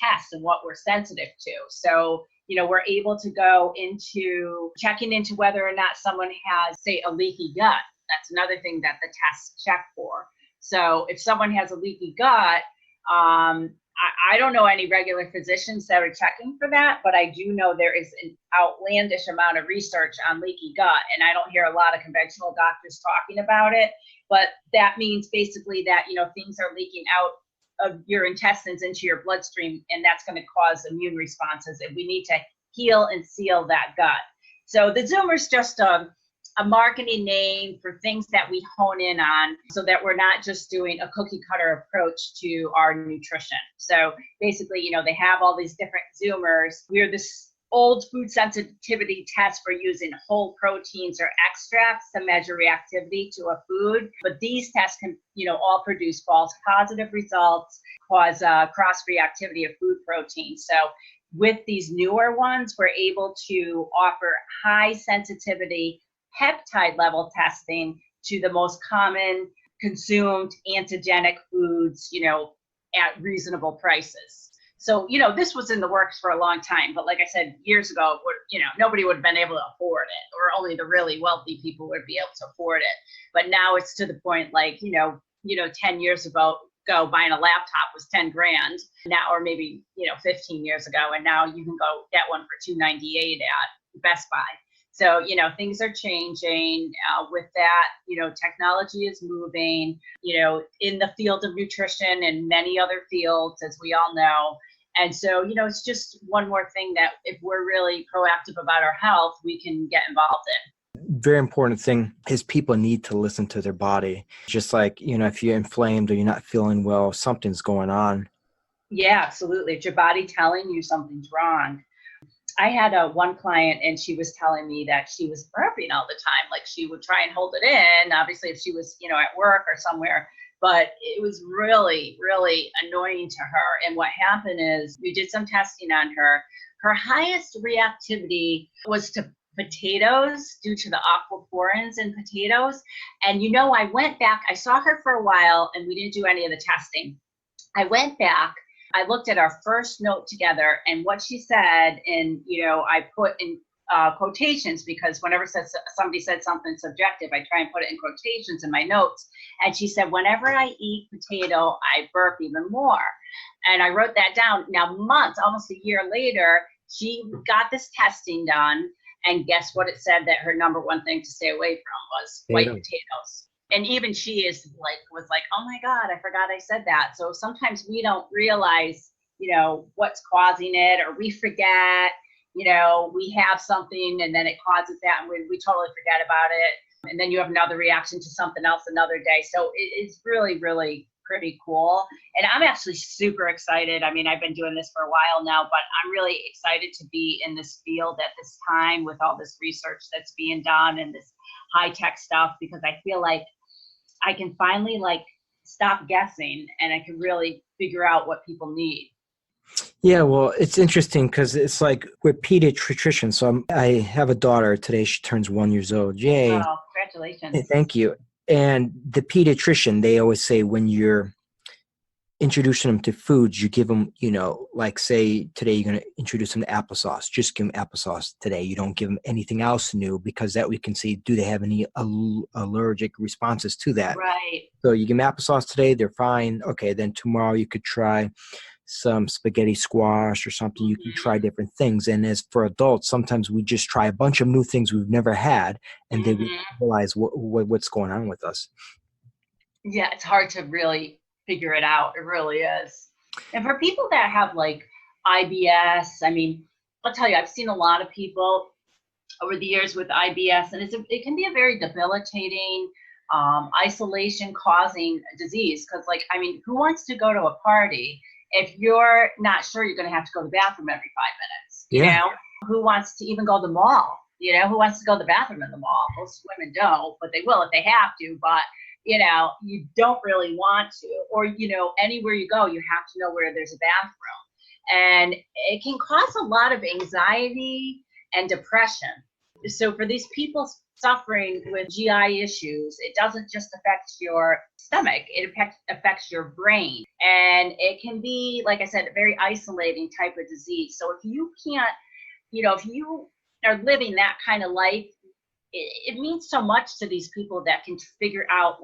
tests and what we're sensitive to. So, we're able to go into checking into whether or not someone has, say, a leaky gut. That's another thing that the tests check for. So if someone has a leaky gut, I don't know any regular physicians that are checking for that, but I do know there is an outlandish amount of research on leaky gut, and I don't hear a lot of conventional doctors talking about it. But that means basically that, things are leaking out of your intestines into your bloodstream, and that's going to cause immune responses, and we need to heal and seal that gut. So the Zoomer is just a marketing name for things that we hone in on, so that we're not just doing a cookie cutter approach to our nutrition. So basically, they have all these different Zoomers. We're this old food sensitivity test for using whole proteins or extracts to measure reactivity to a food. But these tests can, all produce false positive results, cause cross-reactivity of food proteins. So with these newer ones, we're able to offer high sensitivity peptide level testing to the most common consumed antigenic foods, at reasonable prices. So, this was in the works for a long time, but like I said, years ago, nobody would have been able to afford it, or only the really wealthy people would be able to afford it. But now it's to the point, like, 10 years ago, buying a laptop was 10 grand now, or maybe, 15 years ago. And now you can go get one for $298 at Best Buy. So, things are changing with that. Technology is moving, in the field of nutrition and many other fields, as we all know. And so, it's just one more thing that if we're really proactive about our health, we can get involved in. Very important thing is people need to listen to their body. Just like, if you're inflamed or you're not feeling well, something's going on. Yeah, absolutely. It's your body telling you something's wrong. I had one client, and she was telling me that she was burping all the time. Like, she would try and hold it in, obviously, if she was, at work or somewhere. But it was really, really annoying to her. And what happened is we did some testing on her. Her highest reactivity was to potatoes due to the aquaporins in potatoes. And, I went back, I saw her for a while, and we didn't do any of the testing. I went back, I looked at our first note together, and what she said, and, I put in quotations, because whenever somebody said something subjective, I try and put it in quotations in my notes. And she said, whenever I eat potato, I burp even more. And I wrote that down. Now, months, almost a year later, she got this testing done. And guess what it said that her number one thing to stay away from was white potatoes. And even she was like, oh my God, I forgot I said that. So sometimes we don't realize, what's causing it, or we forget, we have something and then it causes that, and we totally forget about it. And then you have another reaction to something else another day. So it's really, really pretty cool. And I'm actually super excited. I mean, I've been doing this for a while now, but I'm really excited to be in this field at this time with all this research that's being done and this high tech stuff, because I feel like I can finally stop guessing, and I can really figure out what people need. Yeah, well, it's interesting because it's like we're pediatricians. So I have a daughter today. She turns 1 year old. Yay. Oh, congratulations. Thank you. And the pediatrician, they always say when you're introducing them to foods, you give them, like say today you're going to introduce them to applesauce. Just give them applesauce today. You don't give them anything else new, because that we can see, do they have any allergic responses to that? Right. So you give them applesauce today, they're fine. Okay, then tomorrow you could try some spaghetti squash or something. You can try different things. And as for adults, sometimes we just try a bunch of new things we've never had, and then we realize what's going on with us. Yeah, it's hard to really figure it out. It really is. And for people that have IBS, I mean, I'll tell you, I've seen a lot of people over the years with IBS, and it can be a very debilitating, isolation causing disease. Because who wants to go to a party if you're not sure you're going to have to go to the bathroom every 5 minutes? Yeah. Who wants to even go to the mall? Who wants to go to the bathroom in the mall? Most women don't, but they will if they have to. But you don't really want to, or, anywhere you go, you have to know where there's a bathroom. And it can cause a lot of anxiety and depression. So for these people suffering with GI issues, it doesn't just affect your stomach, it affects your brain. And it can be, like I said, a very isolating type of disease. So if you can't, if you are living that kind of life, it means so much to these people that can figure out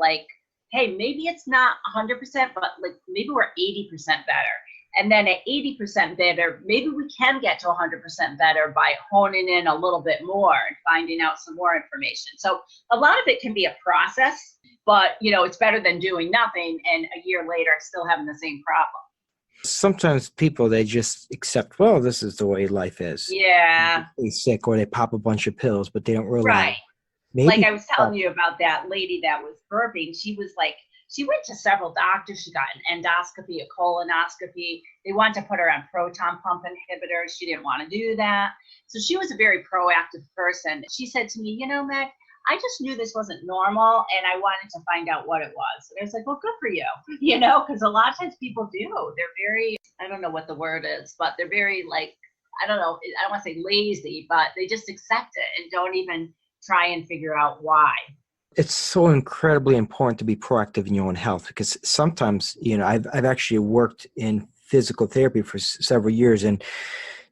hey, maybe it's not 100%, but maybe we're 80% better. And then at 80% better, maybe we can get to 100% better by honing in a little bit more and finding out some more information. So a lot of it can be a process, but it's better than doing nothing and a year later still having the same problem. Sometimes people, they just accept, well, this is the way life is. Yeah. They're sick, or they pop a bunch of pills, but they don't realize. Right. Maybe, I was telling you about that lady that was burping. She was she went to several doctors. She got an endoscopy, a colonoscopy. They wanted to put her on proton pump inhibitors. She didn't want to do that. So she was a very proactive person. She said to me, Meg, I just knew this wasn't normal, and I wanted to find out what it was. And I was like, well, good for you, because a lot of times people do. They're very, I don't know what the word is, but they're very I don't know, I don't want to say lazy, but they just accept it and don't even try and figure out why. It's so incredibly important to be proactive in your own health, because sometimes, I've actually worked in physical therapy for several years. And,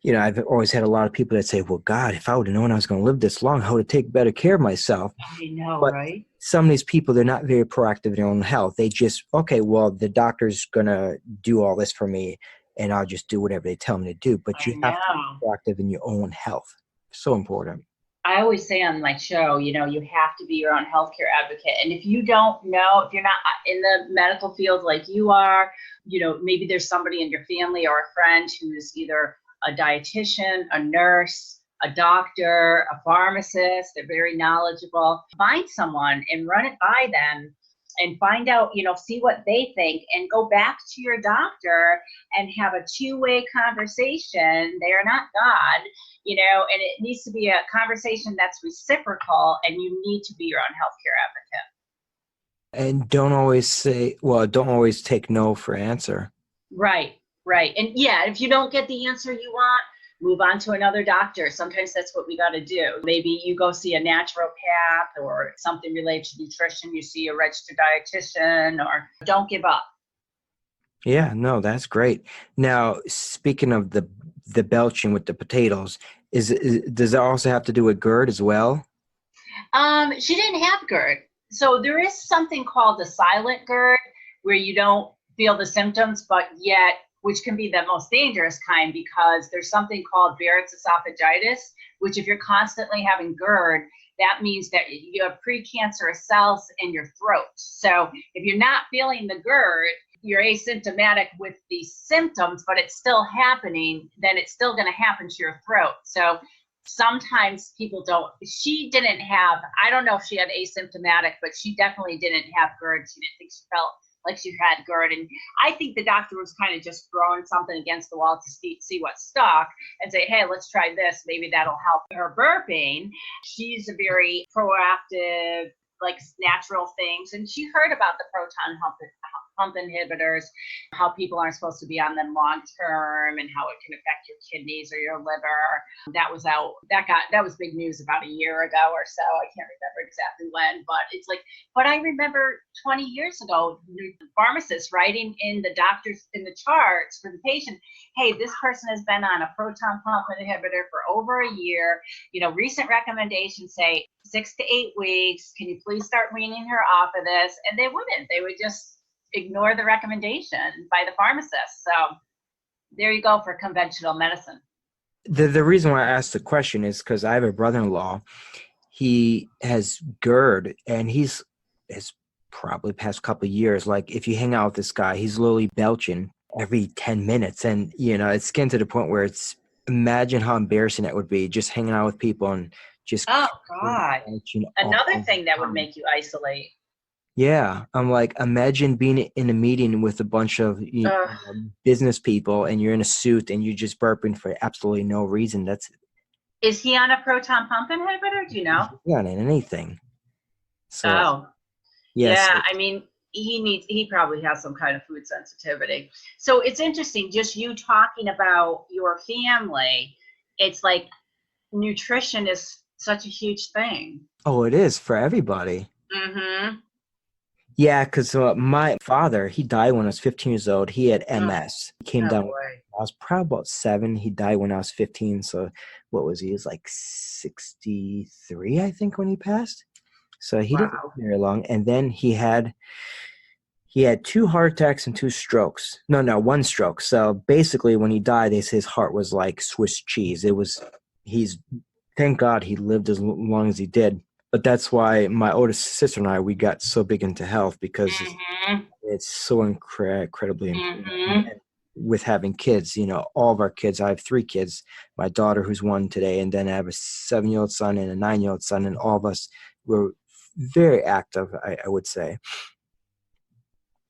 I've always had a lot of people that say, well, God, if I would have known I was going to live this long, I would have taken better care of myself. I know, But right? some of these people, they're not very proactive in their own health. They just, okay, well, the doctor's going to do all this for me and I'll just do whatever they tell me to do. But I you have to know. be proactive in your own health. So important. I always say on my show, you have to be your own healthcare advocate. And if you don't know, if you're not in the medical field like you are, maybe there's somebody in your family or a friend who's either a dietitian, a nurse, a doctor, a pharmacist, they're very knowledgeable. Find someone and run it by them and find out, see what they think and go back to your doctor and have a two-way conversation. They are not God, and it needs to be a conversation that's reciprocal, and you need to be your own healthcare advocate. And don't always take no for answer. Right. And yeah, if you don't get the answer you want, move on to another doctor. Sometimes that's what we got to do. Maybe you go see a naturopath or something related to nutrition. You see a registered dietitian, or don't give up. Yeah, no, that's great. Now, speaking of the belching with the potatoes, does that also have to do with GERD as well? She didn't have GERD. So there is something called the silent GERD where you don't feel the symptoms, but yet, which can be the most dangerous kind, because there's something called Barrett's esophagitis, which if you're constantly having GERD, that means that you have precancerous cells in your throat. So if you're not feeling the GERD, you're asymptomatic with the symptoms, but it's still happening, then it's still going to happen to your throat. So sometimes people she didn't have, I don't know if she had asymptomatic, but she definitely didn't have GERD. She didn't think she felt like she had GERD. And I think the doctor was kind of just throwing something against the wall to see what stuck and say, hey, let's try this. Maybe that'll help her burping. She's a very proactive, like natural things. And she heard about the proton pump inhibitors, how people aren't supposed to be on them long term and how it can affect your kidneys or your liver. That was big news about a year ago or so. I can't remember exactly when, but I remember 20 years ago, pharmacists writing in the charts for the patient, hey, this person has been on a proton pump inhibitor for over a year. Recent recommendations say 6 to 8 weeks. Can you please start weaning her off of this? And they wouldn't. They would just ignore the recommendation by the pharmacist. So there you go for conventional medicine. The reason why I asked the question is because I have a brother-in-law. He has GERD, and he's probably past couple of years, like if you hang out with this guy, he's literally belching every 10 minutes. And, it's getting to the point where imagine how embarrassing that would be, just hanging out with people and just. Oh, God. Another thing that would make you isolate. Yeah. I'm like, imagine being in a meeting with a bunch of business people and you're in a suit and you're just burping for absolutely no reason. Is he on a proton pump inhibitor? Do you know? He's not on anything. So, yeah. I mean, he probably has some kind of food sensitivity. So it's interesting, just you talking about your family. It's like nutrition is such a huge thing. Oh, it is for everybody. Mm-hmm. Yeah, because my father, he died when I was 15 years old. He had MS. He came down. I was probably about 7. He died when I was 15. So what was he? He was like 63, I think, when he passed. So he didn't live very long. And then he had 2 heart attacks and 2 strokes. No, 1 stroke. So basically when he died, his heart was like Swiss cheese. Thank God he lived as long as he did. But that's why my oldest sister and I, we got so big into health because it's so incredibly important. And with having kids, all of our kids, I have 3 kids, my daughter who's 1 today, and then I have a 7-year-old son and a 9-year-old son, and all of us were very active, I would say.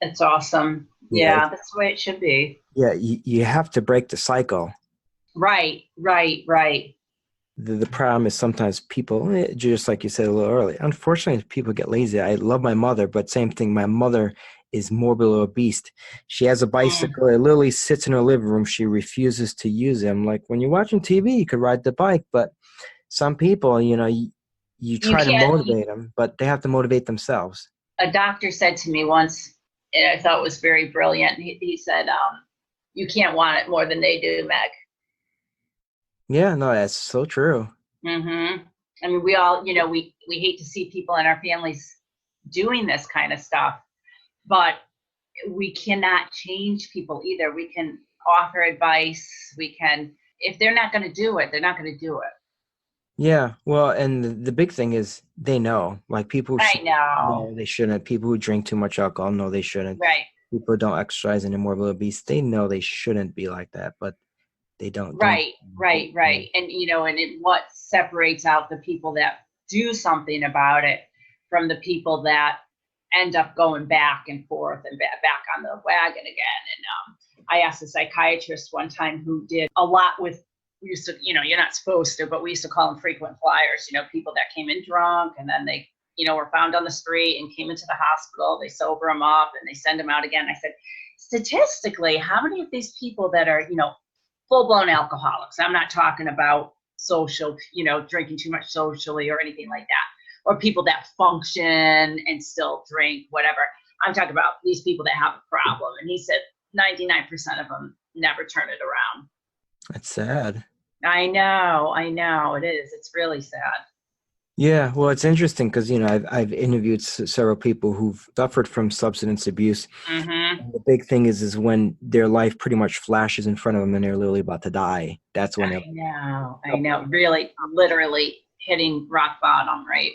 It's awesome. Yeah, that's the way it should be. Yeah, you have to break the cycle. Right. The problem is sometimes people, just like you said a little earlier, unfortunately, people get lazy. I love my mother, but same thing. My mother is morbidly obese. She has a bicycle. It literally sits in her living room. She refuses to use it. I'm like, when you're watching TV, you could ride the bike. But some people, you try to motivate them, but they have to motivate themselves. A doctor said to me once, and I thought it was very brilliant. He said, you can't want it more than they do, Meg. Yeah, no, that's so true. Mm-hmm. I mean, we all, we hate to see people in our families doing this kind of stuff, but we cannot change people either. We can offer advice. We can, if they're not going to do it, they're not going to do it. Yeah, well, and the big thing is they know. Like people I know. they shouldn't. People who drink too much alcohol know they shouldn't. Right. People who don't exercise and are morbidly obese, they know they shouldn't be like that, but they don't. Right. And, what separates out the people that do something about it from the people that end up going back and forth and back on the wagon again. And I asked a psychiatrist one time who did a lot with, we used to, you're not supposed to, but we used to call them frequent flyers, people that came in drunk and then they, were found on the street and came into the hospital, they sober them up and they send them out again. I said, statistically, how many of these people that are, full-blown alcoholics, I'm not talking about social, drinking too much socially or anything like that, or people that function and still drink, whatever. I'm talking about these people that have a problem. And he said 99% of them never turn it around. That's sad. I know, it is. It's really sad. Yeah, well, it's interesting because, I've interviewed several people who've suffered from substance abuse. Mm-hmm. And the big thing is when their life pretty much flashes in front of them and they're literally about to die. That's when I know. Really, literally hitting rock bottom, right?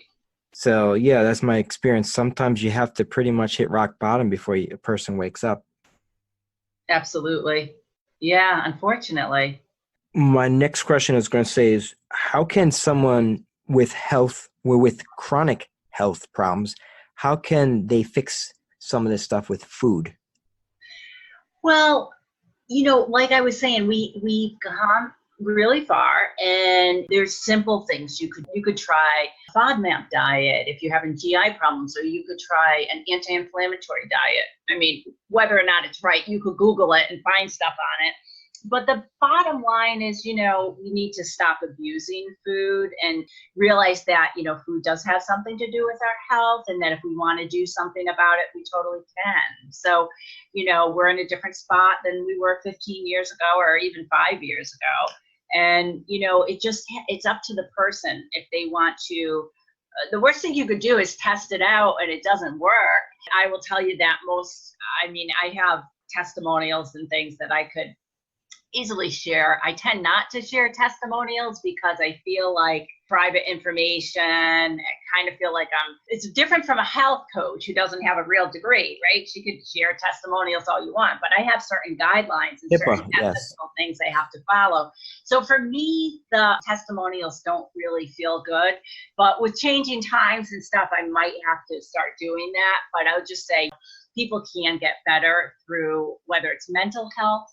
So, yeah, that's my experience. Sometimes you have to pretty much hit rock bottom before a person wakes up. Absolutely. Yeah, unfortunately. My next question I was going to say is, how can someone with chronic health problems, how can they fix some of this stuff with food? Well, like I was saying, we've gone really far, and there's simple things you could try. FODMAP diet if you're having GI problems, or you could try an anti-inflammatory diet. I mean, whether or not it's right, you could Google it and find stuff on it. But the bottom line is, we need to stop abusing food and realize that, food does have something to do with our health, and that if we want to do something about it, we totally can. So, we're in a different spot than we were 15 years ago or even 5 years ago. And, it's up to the person if they want to. The worst thing you could do is test it out and it doesn't work. I will tell you that I have testimonials and things that I could easily share. I tend not to share testimonials because I feel like private information. I kind of feel like it's different from a health coach who doesn't have a real degree, right? She could share testimonials all you want, but I have certain guidelines and certain ethical things I have to follow. So for me, the testimonials don't really feel good, but with changing times and stuff, I might have to start doing that. But I would just say people can get better through whether it's mental health.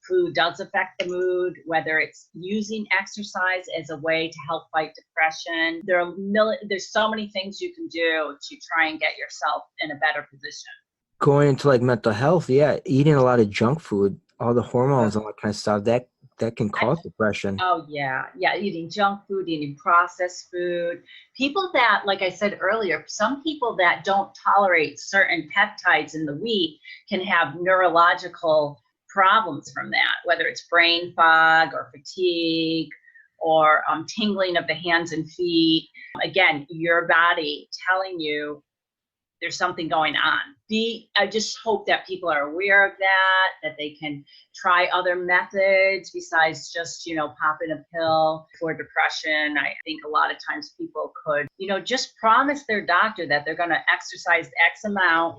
Food does affect the mood, whether it's using exercise as a way to help fight depression. There's so many things you can do to try and get yourself in a better position. Going into like mental health, yeah, eating a lot of junk food, all the hormones and all that kind of stuff, that can cause depression. Oh, yeah. Yeah, eating junk food, eating processed food. People that, like I said earlier, some people that don't tolerate certain peptides in the wheat can have neurological problems from that, whether it's brain fog or fatigue or tingling of the hands and feet. Again, your body telling you there's something going on. I just hope that people are aware of that they can try other methods besides just, popping a pill for depression. I think a lot of times people could, just promise their doctor that they're going to exercise X amount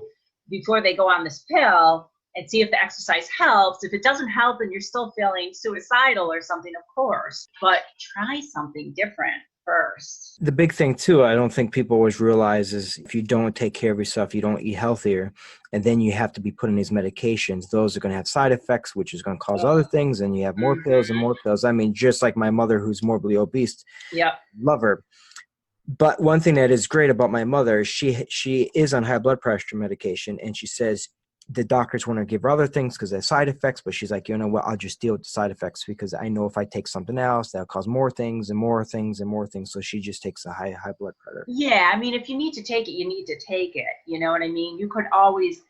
before they go on this pill, and see if the exercise helps. If it doesn't help and you're still feeling suicidal or something, of course, but try something different first. The big thing too, I don't think people always realize, is if you don't take care of yourself, you don't eat healthier, and then you have to be put on these medications, those are going to have side effects, which is going to cause other things, and you have more pills and more pills. I mean, just like my mother who's morbidly obese. Yep. Love her. But one thing that is great about my mother, she is on high blood pressure medication, and she says the doctors want to give her other things because they have side effects, but she's like, you know what, I'll just deal with the side effects because I know if I take something else, that'll cause more things and more things and more things. So she just takes a high blood pressure. Yeah, I mean, if you need to take it, you need to take it. You know what I mean? You could always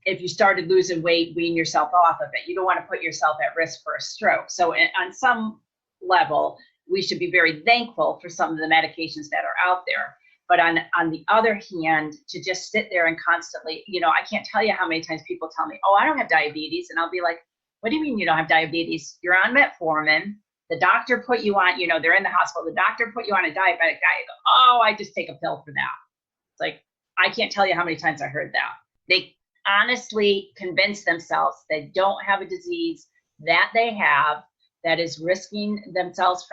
if you started losing weight, wean yourself off of it. You don't want to put yourself at risk for a stroke. So on some level, we should be very thankful for some of the medications that are out there. But on the other hand, to just sit there and constantly, I can't tell you how many times people tell me, oh, I don't have diabetes. And I'll be like, what do you mean you don't have diabetes? You're on metformin. The doctor put you on, they're in the hospital. The doctor put you on a diabetic diet. Oh, I just take a pill for that. It's like, I can't tell you how many times I heard that. They honestly convince themselves they don't have a disease that they have that is risking themselves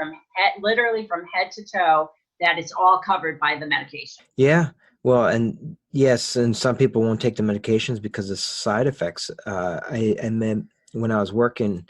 literally from head to toe, that it's all covered by the medication. Yeah. Well, and yes, and some people won't take the medications because of side effects. I meant when I was working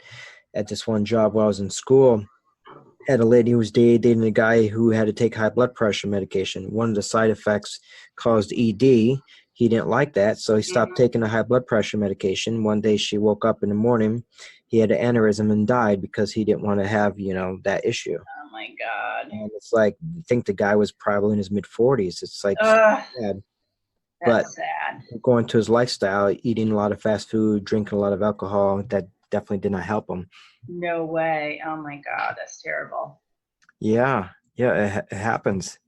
at this one job while I was in school, I had a lady who was dating a guy who had to take high blood pressure medication. One of the side effects caused ED. He didn't like that, so he stopped taking the high blood pressure medication. One day she woke up in the morning, he had an aneurysm and died because he didn't want to have, that issue. Oh my God. And it's like, I think the guy was probably in his mid-40s. It's like sad. That's sad. Going to his lifestyle, eating a lot of fast food, drinking a lot of alcohol, that definitely did not help him. No way. Oh my God, that's terrible. Yeah, it happens.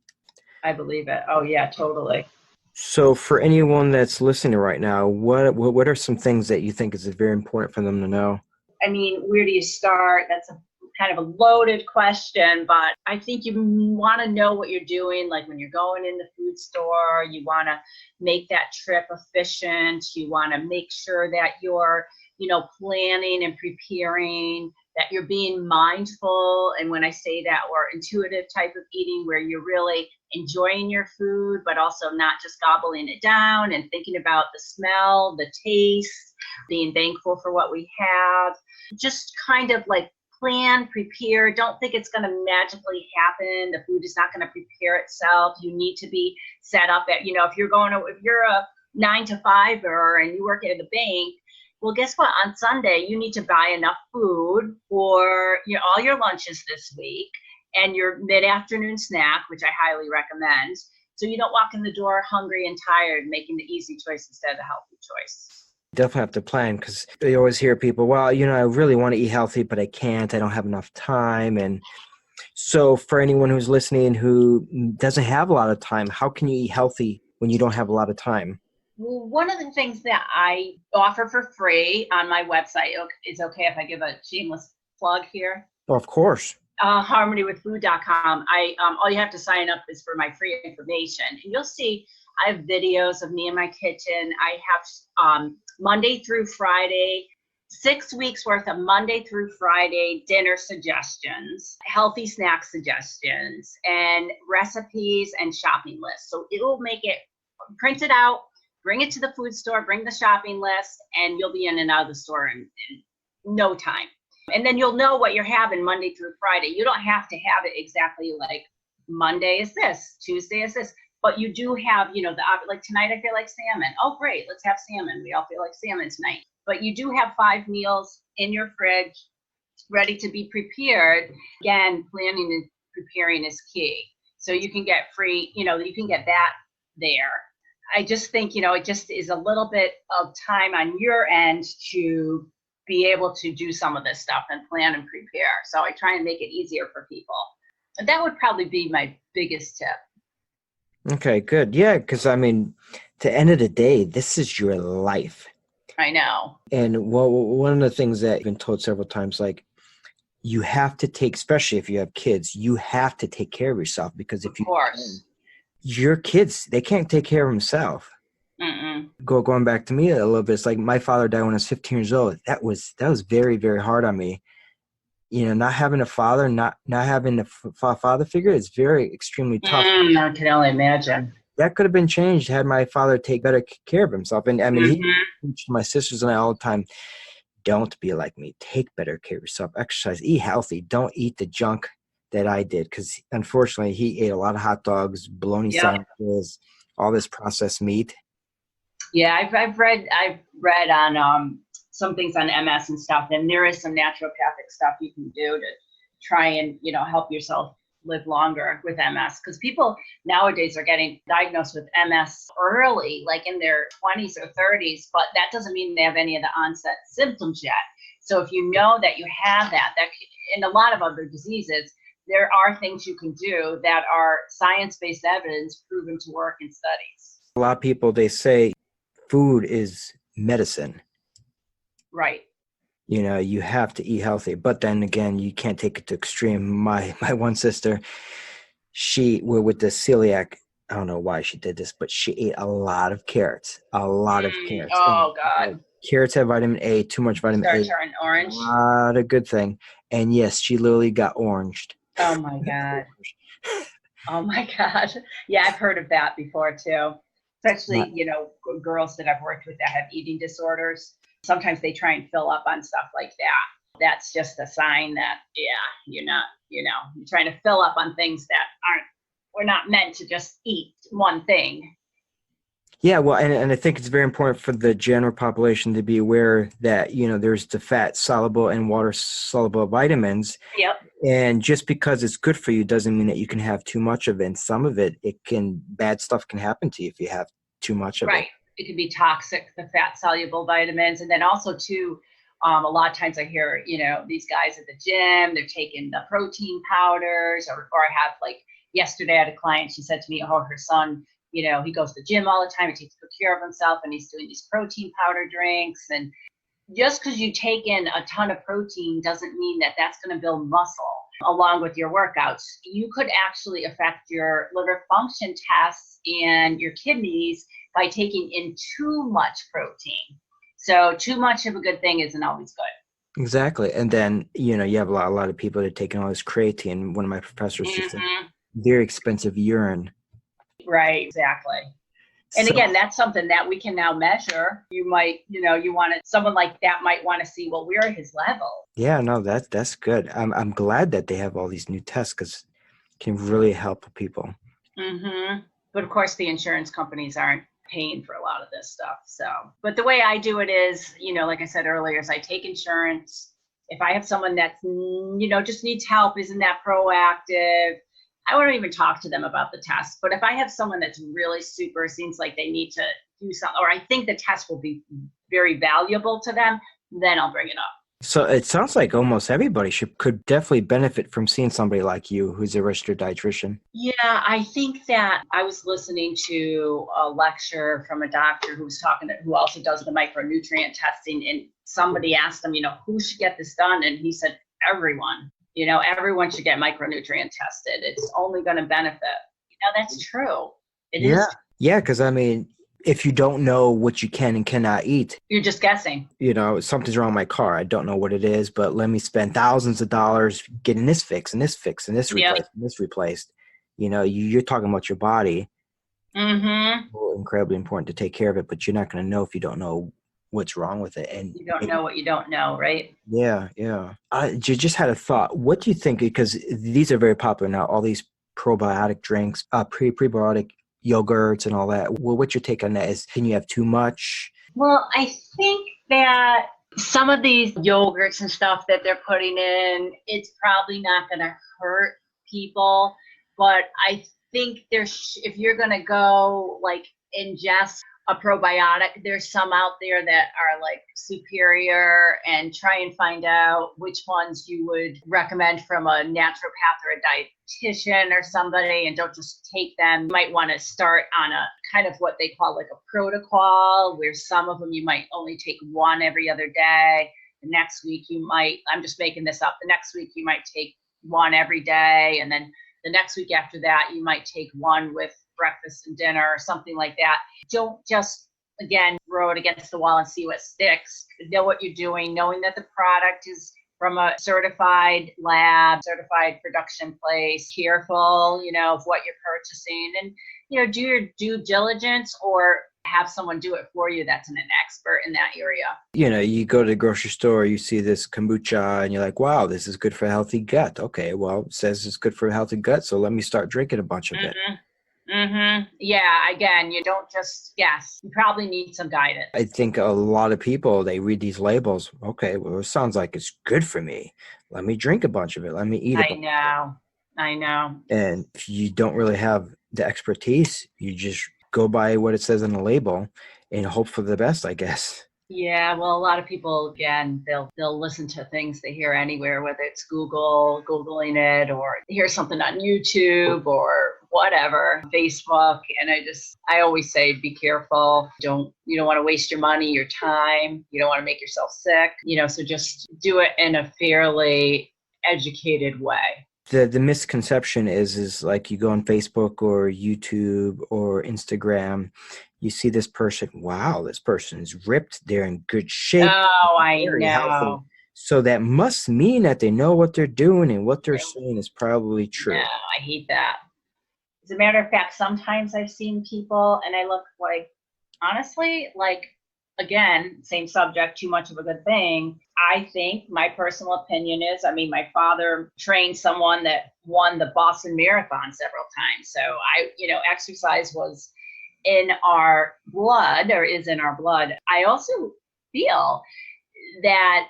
I believe it. Oh yeah, totally. So for anyone that's listening right now, what are some things that you think is very important for them to know? I mean, where do you start? That's a kind of a loaded question, but I think you want to know what you're doing. Like when you're going in the food store, you want to make that trip efficient. You want to make sure that you're, planning and preparing, that you're being mindful. And when I say that, or intuitive type of eating, where you're really enjoying your food, but also not just gobbling it down, and thinking about the smell, the taste, being thankful for what we have. Just kind of like plan, prepare. Don't think it's going to magically happen. The food is not going to prepare itself. You need to be set up at, if you're a 9 to 5er and you work at the bank, well, guess what? On Sunday, you need to buy enough food for all your lunches this week and your mid-afternoon snack, which I highly recommend. So you don't walk in the door hungry and tired, making the easy choice instead of the healthy choice. Definitely have to plan, because you always hear people, well, I really want to eat healthy, but I can't. I don't have enough time. And so for anyone who's listening who doesn't have a lot of time, how can you eat healthy when you don't have a lot of time? Well, one of the things that I offer for free on my website, is okay if I give a shameless plug here? Oh, of course. harmonywithfood.com. All you have to sign up is for my free information, and you'll see I have videos of me in my kitchen. I have Monday through Friday, 6 weeks worth of Monday through Friday dinner suggestions, healthy snack suggestions, and recipes and shopping lists. So it will make it, print it out, bring it to the food store, bring the shopping list, and you'll be in and out of the store in no time. And then you'll know what you're having Monday through Friday. You don't have to have it exactly like Monday is this, Tuesday is this, but you do have, like tonight I feel like salmon. Oh, great, let's have salmon. We all feel like salmon tonight. But you do have 5 meals in your fridge ready to be prepared. Again, planning and preparing is key. So you can get free, you can get that there. I just think, it just is a little bit of time on your end to be able to do some of this stuff and plan and prepare. So I try and make it easier for people. And that would probably be my biggest tip. Okay, good. Yeah, because at the end of the day, this is your life. I know. And one of the things that I've been told several times, like, you have to take, especially if you have kids, you have to take care of yourself, because if you don't, your kids, they can't take care of themselves. Going back to me a little bit, it's like my father died when I was 15 years old. That was very, very hard on me. Not having a father, not having a father figure is extremely tough. I can only imagine. That could have been changed had my father take better care of himself. And he teaches my sisters and I all the time, don't be like me. Take better care of yourself. Exercise. Eat healthy. Don't eat the junk that I did, because unfortunately he ate a lot of hot dogs, bologna sandwiches, all this processed meat. Yeah, I've read on some things on MS and stuff, and there is some naturopathic stuff you can do to try and help yourself live longer with MS, because people nowadays are getting diagnosed with MS early, like in their 20s or 30s, but that doesn't mean they have any of the onset symptoms yet. So if you know that you have that in a lot of other diseases, there are things you can do that are science-based evidence proven to work in studies. A lot of people, they say food is medicine. Right. You know, you have to eat healthy, but then again, you can't take it to extreme. My one sister, we're with the celiac. I don't know why she did this, but she ate a lot of carrots, Oh, God. Carrots have vitamin A, too much vitamin A. Start turning orange. Not a good thing. And yes, she literally got oranged. Oh, my God. Oh, my God. Yeah, I've heard of that before, too. Especially, girls that I've worked with that have eating disorders. Sometimes they try and fill up on stuff like that. That's just a sign that, you're trying to fill up on things that we're not meant to just eat one thing. Yeah, well, and I think it's very important for the general population to be aware that, there's the fat soluble and water soluble vitamins. Yep. And just because it's good for you doesn't mean that you can have too much of it. And some of it, bad stuff can happen to you if you have too much of it. Right. It can be toxic, the fat soluble vitamins. And then also too, a lot of times I hear, these guys at the gym, they're taking the protein powders or I have, like, yesterday I had a client, she said to me, her son, he goes to the gym all the time, he takes good care of himself, and he's doing these protein powder drinks. And just because you take in a ton of protein doesn't mean that that's going to build muscle along with your workouts. You could actually affect your liver function tests and your kidneys by taking in too much protein. So too much of a good thing isn't always good. Exactly. And then, you have a lot of people that are taking all this creatine. One of my professors just said, very expensive urine. Right, exactly. And again, that's something that we can now measure. You might, someone like that might want to see, well, where are his levels? Yeah, no, that's good. I'm glad that they have all these new tests because it can really help people. Mm-hmm. But of course, the insurance companies aren't paying for a lot of this stuff. So, but the way I do it is, like I said earlier, is I take insurance. If I have someone that, just needs help, isn't that proactive, I wouldn't even talk to them about the test. But if I have someone that's really super, seems like they need to do something, or I think the test will be very valuable to them, then I'll bring it up. So it sounds like almost everybody could definitely benefit from seeing somebody like you who's a registered dietitian. Yeah, I think that I was listening to a lecture from a doctor who was who also does the micronutrient testing, and somebody asked him, who should get this done? And he said, everyone. Everyone should get micronutrient tested. It's only going to benefit. That's true. It is. Yeah, because if you don't know what you can and cannot eat, you're just guessing. Something's wrong with my car. I don't know what it is, but let me spend thousands of dollars getting this fixed and this fixed and this replaced and this replaced. You're talking about your body. Mm-hmm. Well, incredibly important to take care of it, but you're not going to know if you don't know what's wrong with it. And you don't know what you don't know, right? Yeah. I just had a thought. What do you think? Because these are very popular now, all these probiotic drinks, prebiotic yogurts and all that. Well, what's your take on that? Can you have too much? Well, I think that some of these yogurts and stuff that they're putting in, it's probably not going to hurt people. But I think if you're going to go like ingest a probiotic, there's some out there that are like superior, and try and find out which ones you would recommend from a naturopath or a dietitian or somebody, and don't just take them. You might want to start on a kind of what they call like a protocol, where some of them you might only take one every other day. The next week you might, I'm just making this up, the next week you might take one every day, and then the next week after that you might take one with breakfast and dinner or something like that. Don't just, again, throw it against the wall and see what sticks. Know what you're doing, knowing that the product is from a certified lab, certified production place, careful, of what you're purchasing, and, do your due diligence, or have someone do it for you that's an expert in that area. You go to the grocery store, you see this kombucha, and you're like, wow, this is good for a healthy gut. Okay, well, it says it's good for a healthy gut, so let me start drinking a bunch of it. Mm-hmm. Yeah, again, you don't just guess. You probably need some guidance. I think a lot of people, they read these labels. Okay, well, it sounds like it's good for me. Let me drink a bunch of it. Let me eat it. I know. And if you don't really have the expertise, you just go by what it says on the label and hope for the best, I guess. Yeah, well, a lot of people, again, they'll listen to things they hear anywhere, whether it's Googling it, or hear something on YouTube or whatever, Facebook. And I always say, be careful. You don't want to waste your money, your time. You don't want to make yourself sick, so just do it in a fairly educated way. The misconception is like you go on Facebook or YouTube or Instagram, you see this person, wow, this person is ripped, they're in good shape. Oh, I very know. healthy. So that must mean that they know what they're doing, and what they're saying is probably true. No, I hate that. As a matter of fact, sometimes I've seen people and I look like, honestly, like, again, same subject, too much of a good thing. I think my personal opinion is, my father trained someone that won the Boston Marathon several times. So exercise was in our blood, or is in our blood. I also feel that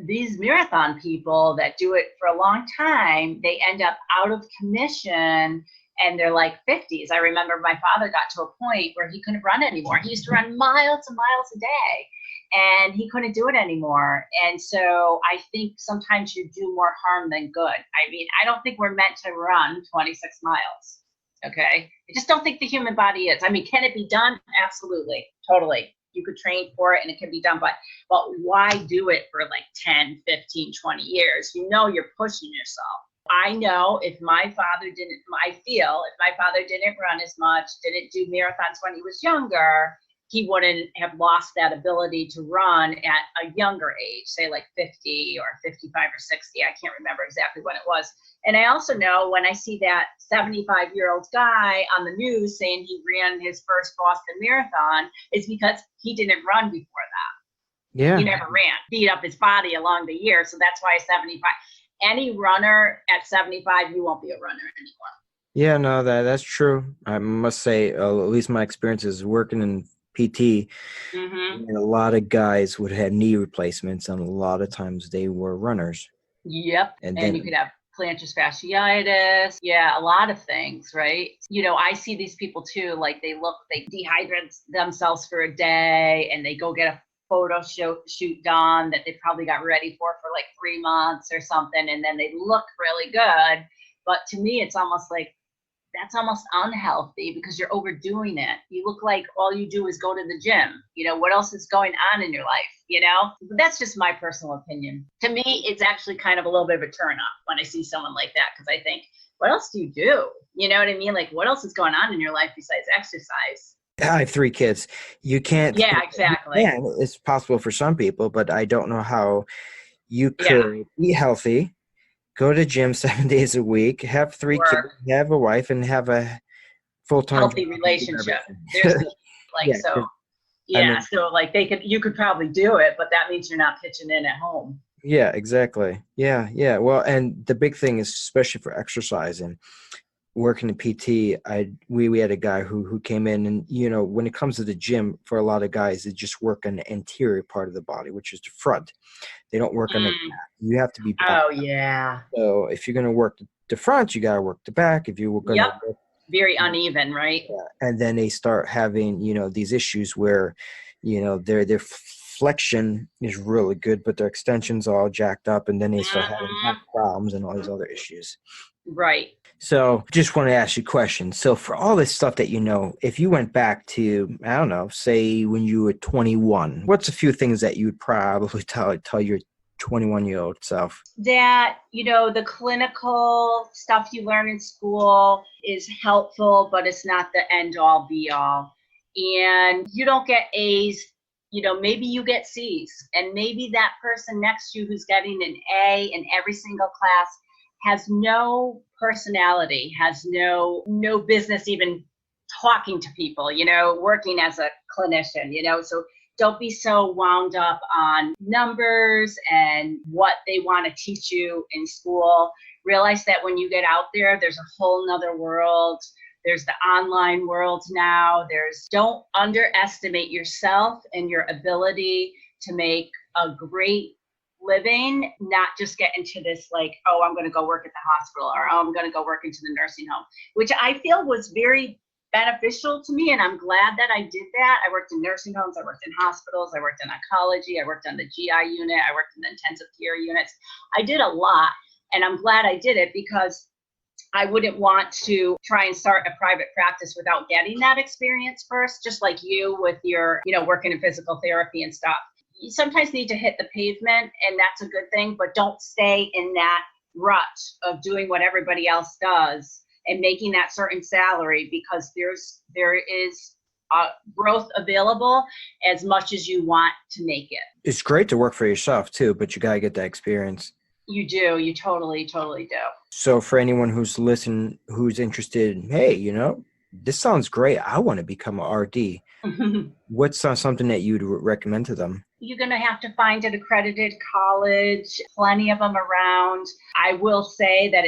these marathon people that do it for a long time, they end up out of commission and they're like 50s. I remember my father got to a point where he couldn't run anymore. He used to run miles and miles a day and he couldn't do it anymore. And so I think sometimes you do more harm than good. I don't think we're meant to run 26 miles. Okay. I just don't think the human body is. Can it be done? Absolutely. Totally. You could train for it and it can be done, but why do it for like 10, 15, 20 years? You're pushing yourself. I know if my father didn't run as much, didn't do marathons when he was younger, he wouldn't have lost that ability to run at a younger age, say like 50 or 55 or 60. I can't remember exactly when it was. And I also know when I see that 75-year-old guy on the news saying he ran his first Boston Marathon, it's because he didn't run before that. Yeah. He never ran, beat up his body along the year. So that's why 75. Any runner at 75, you won't be a runner anymore. Yeah, no, that's true. I must say, at least my experience is working in PT, and a lot of guys would have knee replacements, and a lot of times they were runners. Yep. And then you could have plantar fasciitis. Yeah, a lot of things, right? I see these people too, like they dehydrate themselves for a day and they go get a photo shoot done that they probably got ready for like 3 months or something, and then they look really good. But to me, it's almost like that's almost unhealthy because you're overdoing it. You look like all you do is go to the gym. What else is going on in your life? But that's just my personal opinion. To me, it's actually kind of a little bit of a turn off when I see someone like that, because I think, what else do you do? You know what I mean? Like, what else is going on in your life besides exercise? I have 3 kids. You can't. Yeah, exactly. Yeah, it's possible for some people, but I don't know how you could eat healthy, go to gym 7 days a week, have 3 kids, have a wife, and have a full-time healthy relationship. So like you could probably do it, but that means you're not pitching in at home. Yeah, exactly. Yeah. Well, and the big thing is, especially for exercise and working in PT, we had a guy who came in, and when it comes to the gym, for a lot of guys, they just work on the anterior part of the body, which is the front. They don't work on the back. You have to be back. Oh yeah. So if you're going to work the front, you got to work the back. If you were going to work, very uneven, right? Yeah. And then they start having these issues where their flexion is really good, but their extension's all jacked up, and then they start having back problems and all these other issues. Right. So just want to ask you a question. So for all this stuff that if you went back to, I don't know, say when you were 21, what's a few things that you would probably tell your 21-year-old self? That, the clinical stuff you learn in school is helpful, but it's not the end all be all. And you don't get A's, maybe you get C's, and maybe that person next to you who's getting an A in every single class has no personality, has no business even talking to people, working as a clinician, so don't be so wound up on numbers and what they want to teach you in school. Realize that when you get out there, there's a whole nother world. There's the online world now. Don't underestimate yourself and your ability to make a great living, not just get into this like, oh, I'm going to go work at the hospital, or oh, I'm going to go work into the nursing home, which I feel was very beneficial to me. And I'm glad that I did that. I worked in nursing homes, I worked in hospitals, I worked in oncology, I worked on the GI unit, I worked in the intensive care units. I did a lot, and I'm glad I did it, because I wouldn't want to try and start a private practice without getting that experience first, just like you with your, working in physical therapy and stuff. You sometimes need to hit the pavement, and that's a good thing, but don't stay in that rut of doing what everybody else does and making that certain salary, because there is growth available as much as you want to make it. It's great to work for yourself too, but you got to get that experience. You do. You totally do. So for anyone who's listening, who's interested, hey, this sounds great. I want to become an RD. What's something that you'd recommend to them? You're going to have to find an accredited college, plenty of them around. I will say that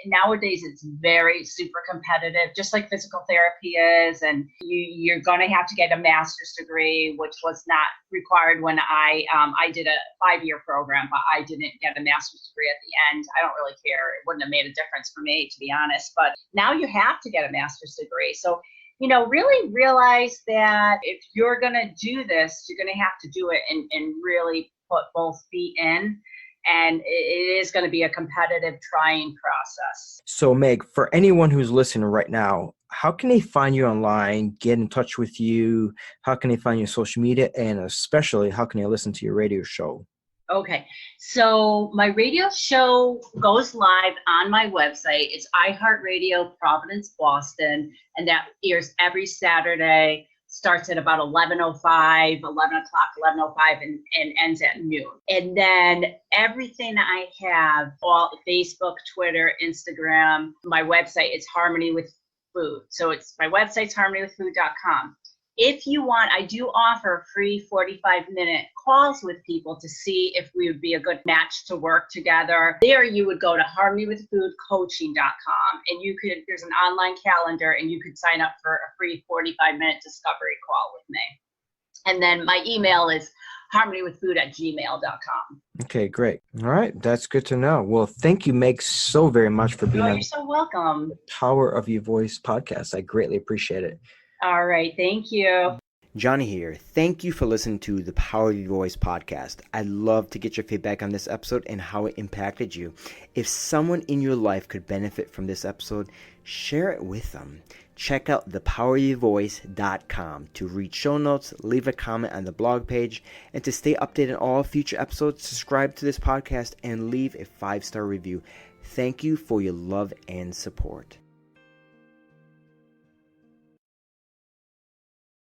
nowadays it's very super competitive, just like physical therapy is. And you're going to have to get a master's degree, which was not required when I did a 5-year program, but I didn't get a master's degree at the end. I don't really care. It wouldn't have made a difference for me, to be honest. But now you have to get a master's degree. So really realize that if you're going to do this, you're going to have to do it and really put both feet in. And it is going to be a competitive, trying process. So, Meg, for anyone who's listening right now, how can they find you online, get in touch with you? How can they find you on social media? And especially, how can they listen to your radio show? Okay, so my radio show goes live on my website. It's iHeart Radio Providence, Boston, and that airs every Saturday, starts at about 11:05, 11 o'clock, 11:05, and ends at noon. And then everything I have, all Facebook, Twitter, Instagram, my website is Harmony with Food. So my website's harmonywithfood.com. If you want, I do offer free 45-minute calls with people to see if we would be a good match to work together. There you would go to harmonywithfoodcoaching.com, and there's an online calendar, and you could sign up for a free 45-minute discovery call with me. And then my email is harmonywithfood@gmail.com. Okay, great. All right. That's good to know. Well, thank you, Meg, so very much for being on You're so welcome. the Power of Your Voice podcast. I greatly appreciate it. All right. Thank you. Johnny here. Thank you for listening to the Power of Your Voice podcast. I'd love to get your feedback on this episode and how it impacted you. If someone in your life could benefit from this episode, share it with them. Check out thepowerofyourvoice.com to read show notes, leave a comment on the blog page, and to stay updated on all future episodes, subscribe to this podcast and leave a 5-star review. Thank you for your love and support.